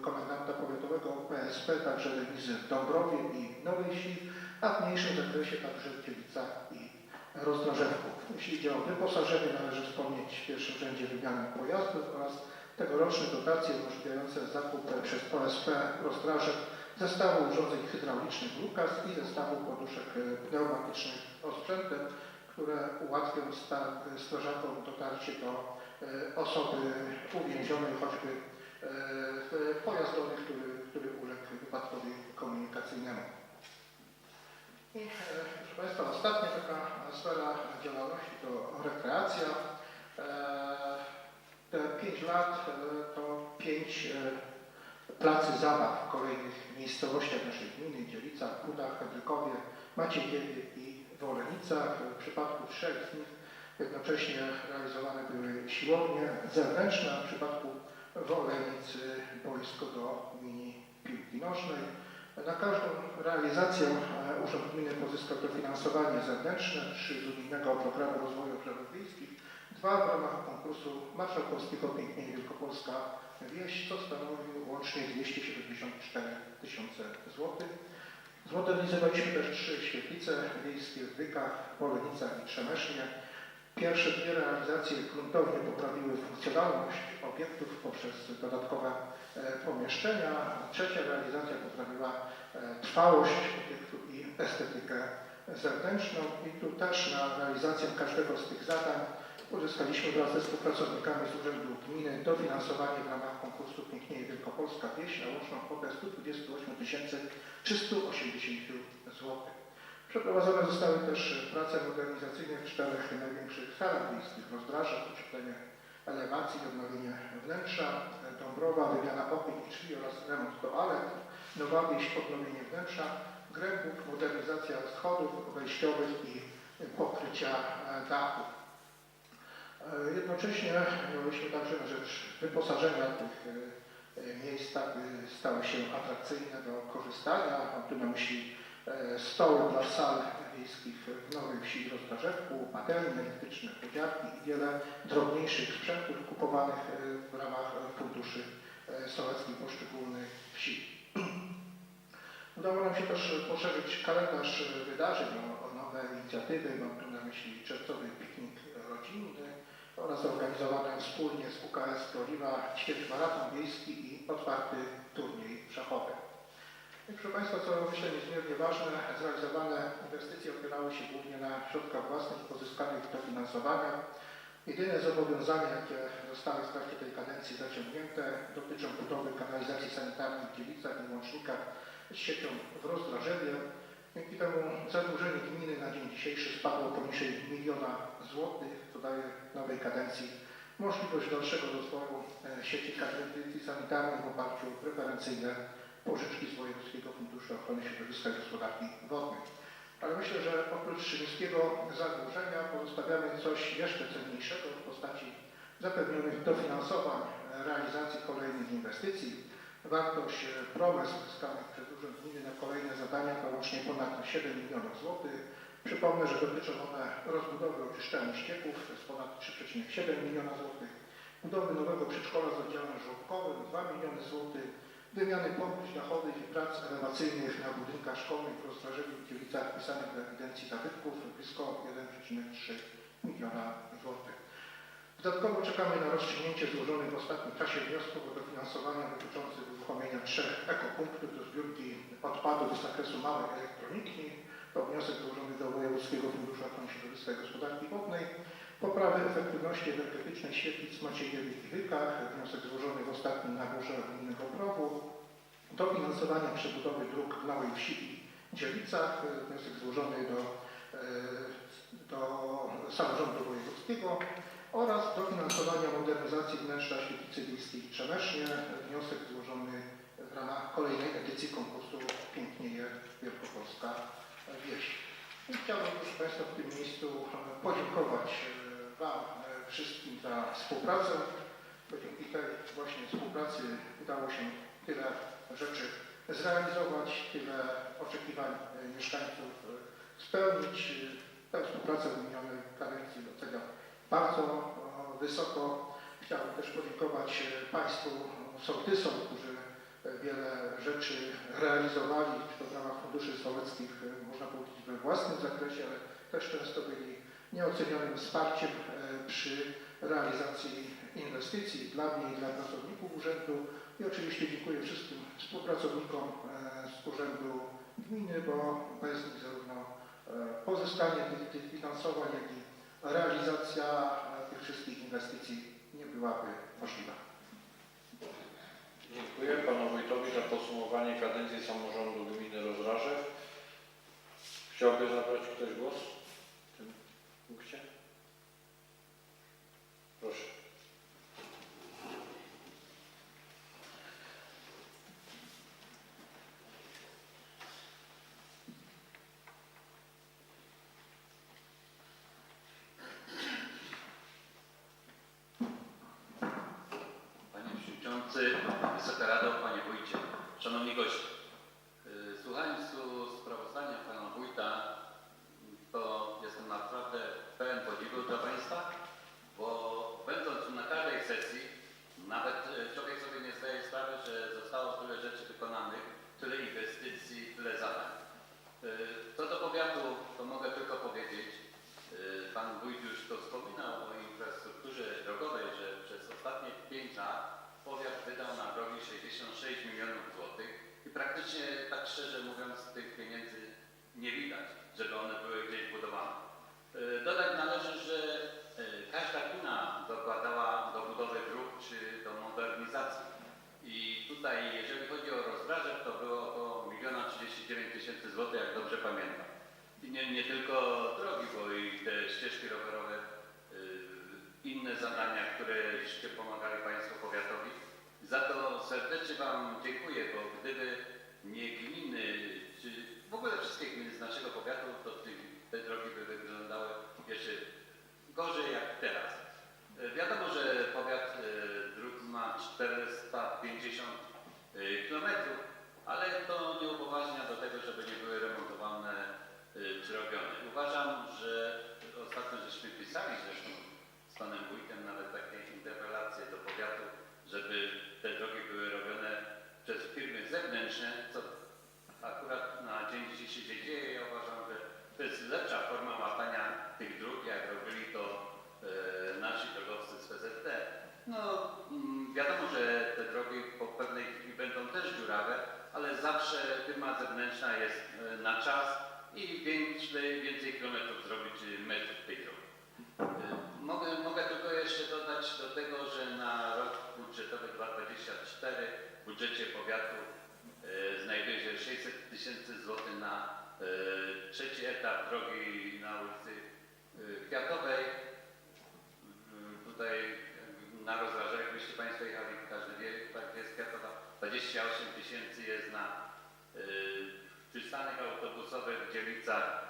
komendanta powiatowego PSP, także remizy w Dąbrowie i Nowej Wsi, a w mniejszym zakresie także w Dziewicach i Rozdrażewku. Jeśli idzie o wyposażenie, należy wspomnieć w pierwszym rzędzie wymianę pojazdów oraz tegoroczne dotacje umożliwiające zakup przez OSP Rozdrażew zestawu urządzeń hydraulicznych Lukas i zestawu poduszek pneumatycznych osprzętem, które ułatwią strażakom dotarcie do osoby uwięzionej choćby w pojazdowy, który uległ wypadkowi komunikacyjnemu. I proszę Państwa, ostatnia taka sfera działalności to rekreacja. Te 5 lat to 5 placy zabaw w kolejnych miejscowościach naszej gminy, Dziewicach, Kudach, Hedrykowie, Maciejiewie i Wolenicach. W przypadku 3 z nich jednocześnie realizowane były siłownie zewnętrzne, a w przypadku Wolenic boisko do mini piłki nożnej. Na każdą realizację Urząd Gminy pozyskał dofinansowanie zewnętrzne, 3 z unijnego programu rozwoju obszarów wiejskich, 2 w ramach konkursu marszałkowskiego Piękniej Wielkopolska Wieś, co stanowił łącznie 274 000 złotych. Zmodernizowaliśmy też 3 świetlice wiejskie w Wykach, Wolenicach i Trzemesznie. Pierwsze 2 realizacje gruntownie poprawiły funkcjonalność obiektów poprzez dodatkowe pomieszczenia. Trzecia realizacja poprawiła trwałość obiektu i estetykę zewnętrzną. I tu też na realizację każdego z tych zadań uzyskaliśmy wraz ze współpracownikami z Urzędu Gminy dofinansowanie w ramach konkursu Pięknieje Wielkopolska Wieś na łączną kwotę 128 380 zł. Przeprowadzone zostały też prace modernizacyjne w 4 największych salach wiejskich: Rozdrażew, ocieplenie elewacji, odnowienie wnętrza, Dąbrowa, wymiana okien i drzwi oraz remont toalet, Nowa Wieś, odnowienie wnętrza, Grębów, modernizacja schodów wejściowych i pokrycia dachu. Jednocześnie mieliśmy także na rzecz wyposażenia tych miejsc, aby stały się atrakcyjne do korzystania. Mam tu na myśli stoły dla sal wiejskich w Nowej Wsi i Rozdrażewku, patelnie elektryczne, podziarki i wiele drobniejszych sprzętów kupowanych w ramach funduszy sołeckich poszczególnych wsi. Udało nam się też poszerzyć kalendarz wydarzeń o nowe inicjatywy. Mam tu na myśli czerwcowy piknik rodzinny oraz zorganizowany wspólnie z UKS Oliwa ćwierćmaraton wiejski i otwarty turniej szachowy. I proszę Państwa, co myślę niezmiernie ważne, zrealizowane inwestycje opierały się głównie na środkach własnych pozyskanych dofinansowania. Jedyne zobowiązania, jakie zostały w trakcie tej kadencji zaciągnięte, dotyczą budowy kanalizacji sanitarnej w Dziewicach i łącznikach z siecią w Rozdrażewie. Dzięki temu zadłużenie gminy na dzień dzisiejszy spadło poniżej 1 000 000 złotych, co daje nowej kadencji możliwość dalszego rozwoju sieci kanalizacji sanitarnej w oparciu o preferencyjne pożyczki z Wojewódzkiego Funduszu Ochrony Środowiska i Gospodarki Wodnej. Ale myślę, że oprócz niskiego zadłużenia pozostawiamy coś jeszcze cenniejszego w postaci zapewnionych dofinansowań realizacji kolejnych inwestycji. Wartość promes uzyskanych przez Urząd Gminy na kolejne zadania to łącznie ponad 7 milionów złotych. Przypomnę, że dotyczą one rozbudowy oczyszczalni ścieków, to jest ponad 3,7 miliona złotych, budowy nowego przedszkola z oddziałem żłobkowym 2 miliony złotych, wymiany pokryć dachowych i prac elewacyjnych na budynkach szkolnych w Rozdrażewiu i Kiewicach wpisanych do ewidencji zabytków blisko 1,3 miliona złotych. Dodatkowo czekamy na rozstrzygnięcie złożonych w ostatnim czasie wniosków o dofinansowania dotyczących uruchomienia 3 ekopunktów do zbiórki odpadów z zakresu małej elektroniki. To wniosek złożony do Wojewódzkiego Funduszu Ochrony Środowiska i Gospodarki Wodnej. Poprawy efektywności energetycznej świetlic w Maciejowie i Wykach. Wniosek złożony w ostatnim naborze gminnego PROW-u. Dofinansowania przebudowy dróg w Małej Wsi i Dziewicach. Wniosek złożony do samorządu wojewódzkiego. Oraz dofinansowania modernizacji wnętrza świetlicy wiejskiej w Trzemesznie. Wniosek złożony w ramach kolejnej edycji konkursu Pięknieje Wielkopolska Wieś. I chciałbym, proszę Państwa, w tym miejscu podziękować Wam wszystkim za współpracę, bo dzięki tej właśnie współpracy udało się tyle rzeczy zrealizować, tyle oczekiwań mieszkańców spełnić. Tę współpracę w minionej kadencji doceniam bardzo wysoko. Chciałbym też podziękować Państwu sołtysom, którzy wiele rzeczy realizowali, czy to w ramach funduszy sołeckich, można powiedzieć, we własnym zakresie, ale też często byli nieocenionym wsparciem przy realizacji inwestycji dla mnie i dla pracowników urzędu. I oczywiście dziękuję wszystkim współpracownikom z Urzędu Gminy, bo bez nich zarówno pozyskanie tych finansowań, jak i realizacja tych wszystkich inwestycji nie byłaby możliwa. Dziękuję panu wójtowi za podsumowanie kadencji samorządu gminy Rozdrażew. Chciałby zabrać ktoś głos w tym punkcie? Proszę. Panie Przewodniczący, Wysoka Rado, Panie Wójcie, Szanowni Goście. Słuchając tu sprawozdania Pana Wójta, to jestem naprawdę pełen podziwu dla Państwa, bo będąc na każdej sesji, nawet człowiek sobie nie zdaje sprawy, że zostało tyle rzeczy wykonanych, tyle inwestycji, tyle zadań. Co do powiatu, to mogę tylko powiedzieć, Pan Wójt już to wspominał o infrastrukturze drogowej, że przez ostatnie 5 lat powiat wydał na drogi 66 milionów złotych i praktycznie, tak szczerze mówiąc, tych pieniędzy nie widać, żeby one były gdzieś budowane. Dodać należy, że każda gmina dokładała do budowy dróg czy do modernizacji. I tutaj, jeżeli chodzi o Rozdrażew, to było około 1 039 000 złotych, jak dobrze pamiętam. I nie tylko drogi, bo i te ścieżki rowerowe, inne zadania, któreście pomagali Państwo powiatowi. Za to serdecznie Wam dziękuję, bo gdyby nie gminy, czy w ogóle wszystkie gminy z naszego powiatu, to te drogi by wyglądały jeszcze gorzej jak teraz. Wiadomo, że powiat dróg ma 450 km, ale to nie upoważnia do tego, żeby nie były remontowane czy robione. Uważam, że ostatnio żeśmy pisali zresztą z Panem Wójtem nawet takie interpelacje do powiatu, żeby te drogi były robione przez firmy zewnętrzne, co akurat strona zewnętrzna jest na czas i więcej kilometrów zrobić, czy metrów tej drogi. Mogę tylko jeszcze dodać do tego, że na rok budżetowy 2024 w budżecie powiatu znajduje się 600 000 złotych na trzeci etap drogi na ulicy Kwiatowej. Tutaj na rozważach, jakbyście Państwo jechali, każdy wie, gdzie jest Kwiatowa. 28 000 jest na przystanek autobusowy w Dziewicach,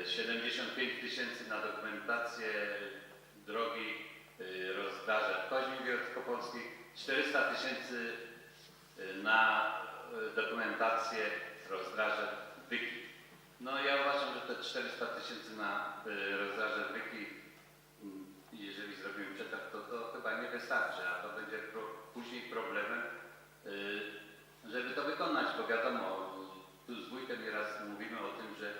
75 000 na dokumentację drogi rozdroża Koźmi Wielkopolskich, 400 000 na dokumentację rozdroża Wyki. No ja uważam, że te 400 000 na rozdroża Wyki, jeżeli zrobimy przetarg, to chyba nie wystarczy, a to będzie później problemem, żeby to wykonać, bo wiadomo, tu z wójtem nieraz mówimy o tym, że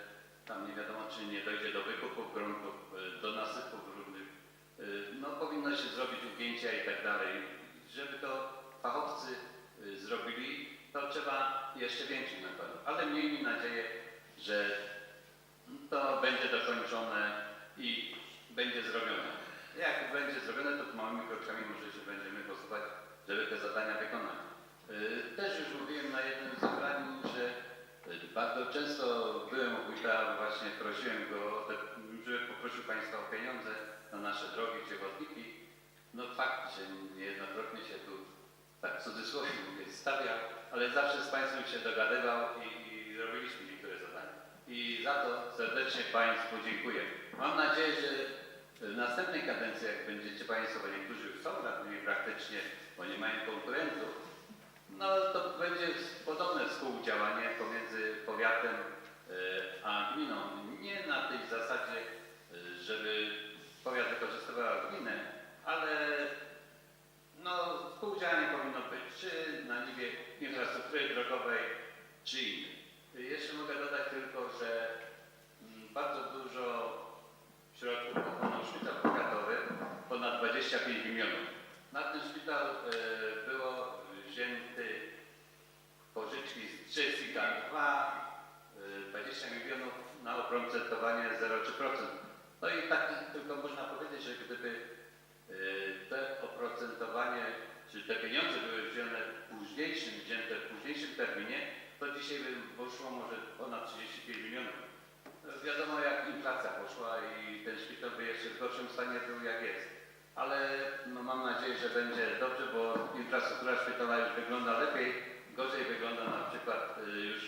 tam nie wiadomo, czy nie dojdzie do wykupów gruntów, do nasypów różnych. No powinno się zrobić ujęcia i tak dalej. Żeby to fachowcy zrobili, to trzeba jeszcze większych nakładów. Ale miejmy nadzieję, że to będzie dokończone i będzie zrobione. Jak będzie zrobione, to małymi krokami może się będziemy posuwać, żeby te zadania wykonać. Też już mówiłem na jednym zebraniu, że bardzo często byłem u wójta, właśnie prosiłem go, żeby poprosił Państwa o pieniądze na nasze drogi czy chodniki. No fakt, że niejednokrotnie się tu, tak w cudzysłowie mówię, stawiał, ale zawsze z Państwem się dogadywał i robiliśmy niektóre zadania. I za to serdecznie Państwu dziękuję. Mam nadzieję, że w następnej kadencji, jak będziecie Państwo, bo niektórzy już są radnymi praktycznie, bo nie mają konkurentów, no to będzie podobne współdziałanie pomiędzy powiatem a gminą. Nie na tej zasadzie, żeby powiat wykorzystywał gminę, ale no współdziałanie powinno być, czy na niwie infrastruktury drogowej, czy innej. Jeszcze mogę dodać tylko, że bardzo dużo środków pochłonął szpital powiatowy, ponad 25 milionów. Na ten szpital było wzięty pożyczki z Jessica 20 milionów na oprocentowanie 0,3%. No i tak tylko można powiedzieć, że gdyby te oprocentowanie, czy te pieniądze były wzięte w późniejszym terminie, to dzisiaj by poszło może ponad 35 milionów. Wiadomo, jak inflacja poszła i ten szpital by jeszcze w gorszym stanie był, jak jest. Ale no, mam nadzieję, że będzie dobrze, bo infrastruktura szpitala już wygląda lepiej. Gorzej wygląda na przykład już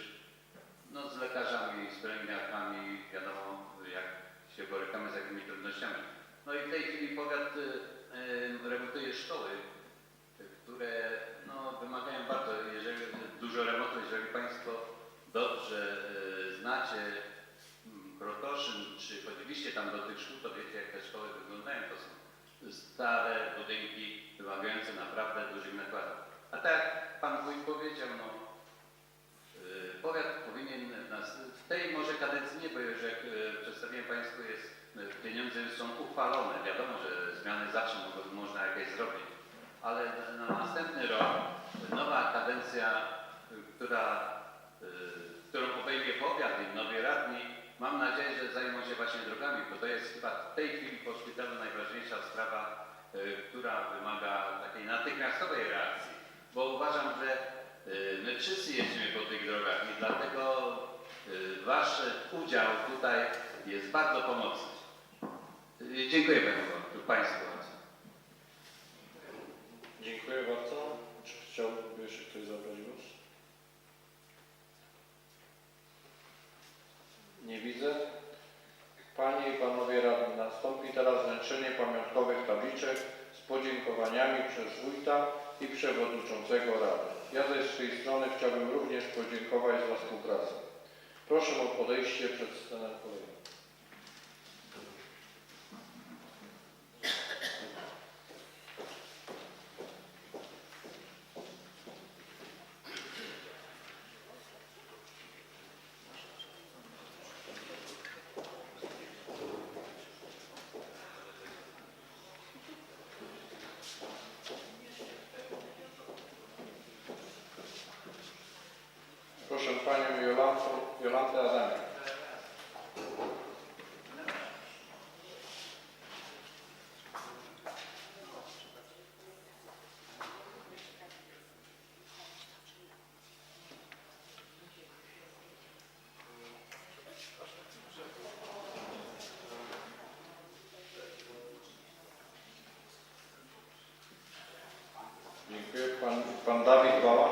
no, z lekarzami, z pielęgniarkami. Wiadomo, jak się borykamy z jakimi trudnościami. No i w tej chwili powiat remontuje szkoły, które no, wymagają bardzo dużo remontu. Jeżeli Państwo dobrze znacie Krotoszyn, czy chodziliście tam do tych szkół, to wiecie, jak te szkoły wyglądają. To są stare budynki wymagające naprawdę dużych nakładów. A tak jak Pan Wójt powiedział, no, powiat powinien w tej może kadencji nie, bo już jak przedstawiłem Państwu, pieniądze już są uchwalone. Wiadomo, że zmiany zawsze można jakieś zrobić, ale na następny rok nowa kadencja, którą obejmie powiat i nowi radni, mam nadzieję, że zajmą się właśnie drogami, bo to jest chyba w tej chwili po szpitalu najważniejsza sprawa, która wymaga takiej natychmiastowej reakcji, bo uważam, że my wszyscy jeździmy po tych drogach i dlatego Wasz udział tutaj jest bardzo pomocny. Dziękuję Państwu bardzo. Dziękuję bardzo. Czy chciałby jeszcze ktoś zabrać głos? Nie widzę. Panie i Panowie Radni, nastąpi teraz wręczenie pamiątkowych tabliczek z podziękowaniami przez wójta i przewodniczącego Rady. Ja ze swojej strony chciałbym również podziękować za współpracę. Proszę o podejście przed scenę kolejną. Proszę panią Jolantę Adamik. Dziękuję. Pan Dawid Bała.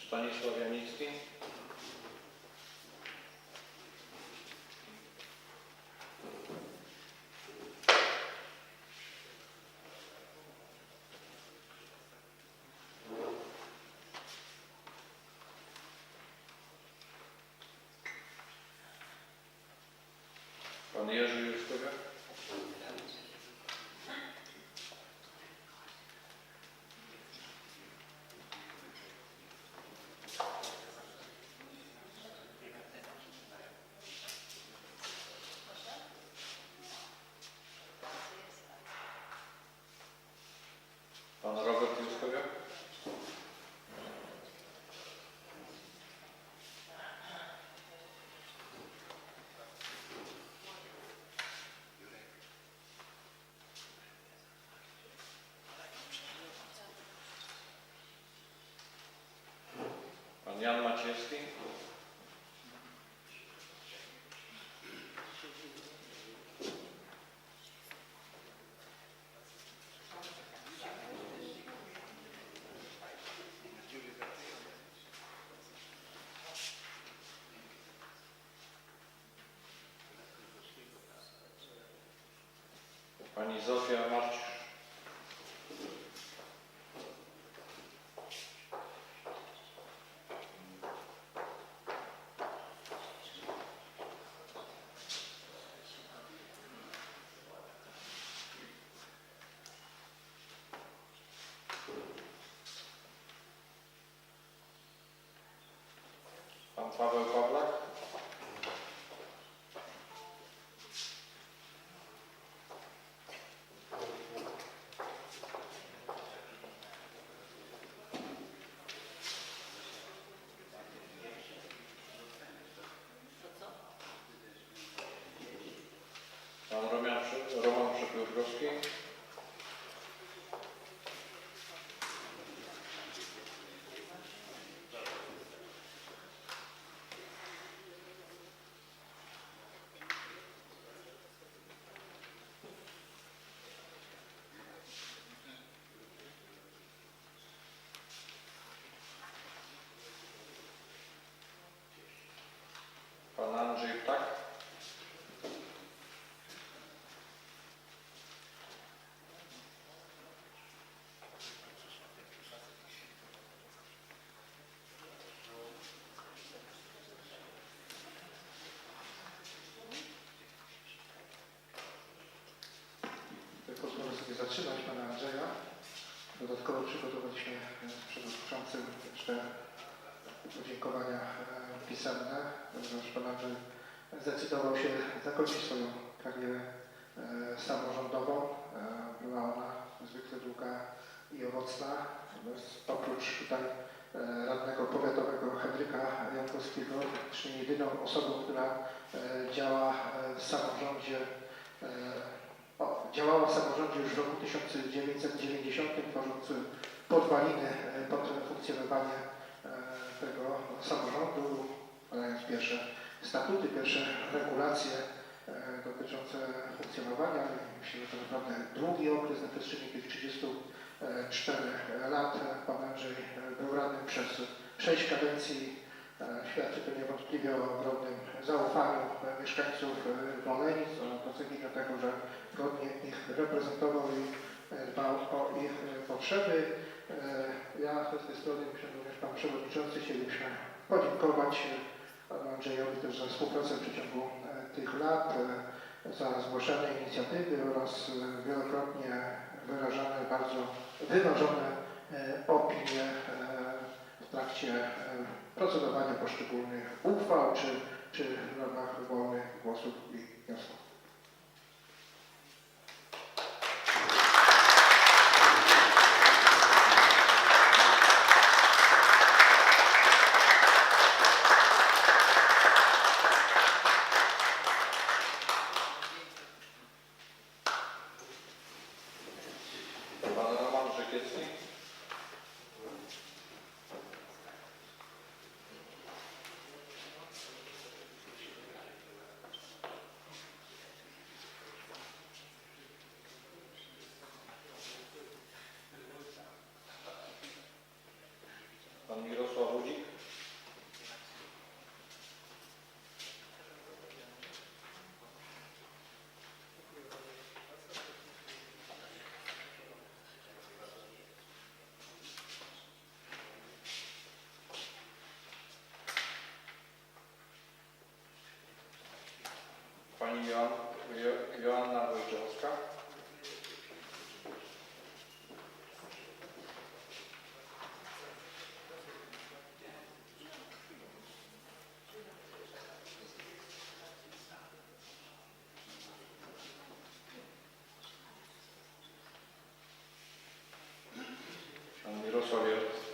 Stanisław Janicki. Pan Jerzy Juszkowiak. Pan Robert Juszkowiak. Pan Jan Maciejski. Pani Zofia Marcisz. Pan Paweł Pawlak. Pan Roman Przepiórkowski. Pan Andrzej Ptak. Pozwolę sobie zatrzymać pana Andrzeja. Dodatkowo przygotowaliśmy z przewodniczącym jeszcze podziękowania pisemne, ponieważ pan Andrzej zdecydował się zakończyć swoją karierę samorządową. Była ona niezwykle długa i owocna. Natomiast oprócz tutaj radnego powiatowego Henryka Jankowskiego, praktycznie jedyną osobą, która działa w samorządzie, działała w samorządzie już w roku 1990, tworząc podwaliny pod funkcjonowanie tego samorządu, podając pierwsze statuty, pierwsze regulacje dotyczące funkcjonowania. Myślę, że to naprawdę długi okres, na przestrzeni tych 34 lat. Pan Andrzej był radnym przez 6 kadencji. Świadczy to niewątpliwie o ogromnym zaufaniu mieszkańców Wolenic, o docenieniu tego, że godnie ich reprezentował i dbał o ich potrzeby. Ja z tej strony, myślę, że również pan przewodniczący chcielibyśmy podziękować panu Andrzejowi też za współpracę w przeciągu tych lat, za zgłaszane inicjatywy oraz wielokrotnie wyrażane bardzo wyważone opinie w trakcie trakcie procedowania poszczególnych uchwał, czy w ramach wolnych głosów i wniosków. Pan Roman Żykiecki. Pan Mirosław Rudzik. Pani Joanna Wojciechowska. Pan Mirosław Jarosław.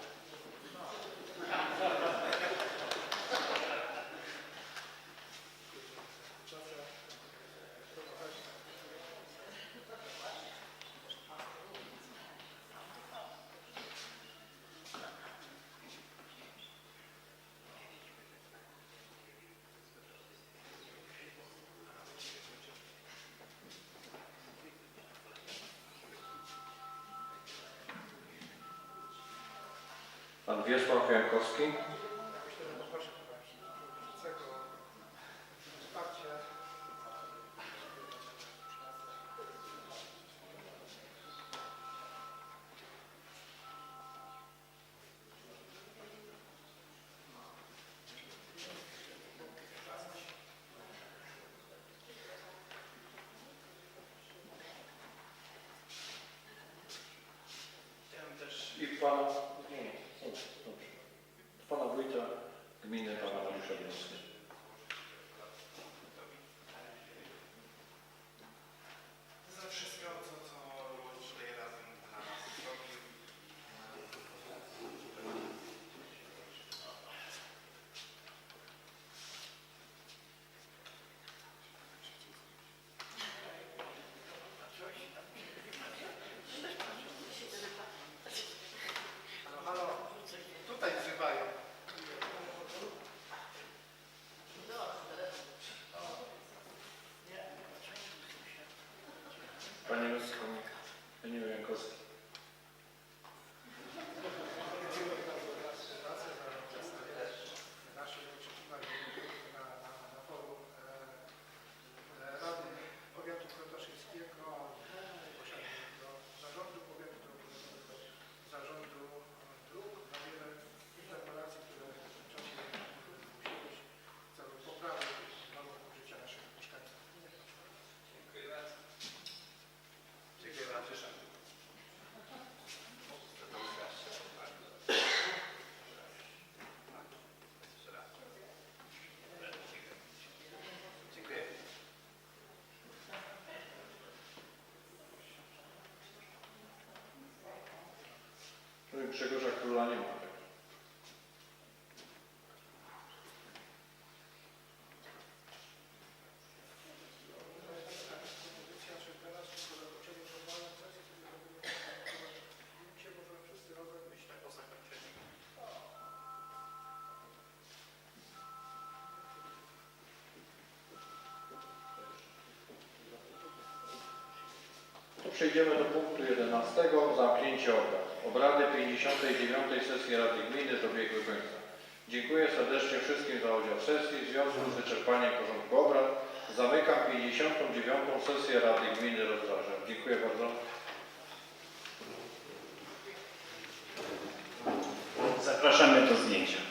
Pan Wiesław Jankowski. Proszę pana przewodniczącego o wsparcie. I pana, pana wójta gminy, pana Mariusza Wnioski. Za wszystko, co tutaj razem dla nas zrobił. Halo, tutaj wzywają. Panie Jankowski. Naszych oczekiwań na forum Rady Powiatu Krotoszyńskiego, do Zarządu Powiatu, do Zarządu Dróg, na wiele interpelacji, które w czasie musi być w celu poprawy warunków życia naszych mieszkańców. Dziękuję bardzo. Dziękuję bardzo. Dziękuję. Grzegorza Króla nie ma. Przejdziemy do punktu 11. Zamknięcie obrad. Obrady 59. sesji Rady Gminy dobiegły końca. Dziękuję serdecznie wszystkim za udział w sesji. W związku z wyczerpaniem porządku obrad zamykam 59. sesję Rady Gminy Rozdraża. Dziękuję bardzo. Zapraszamy do zdjęcia.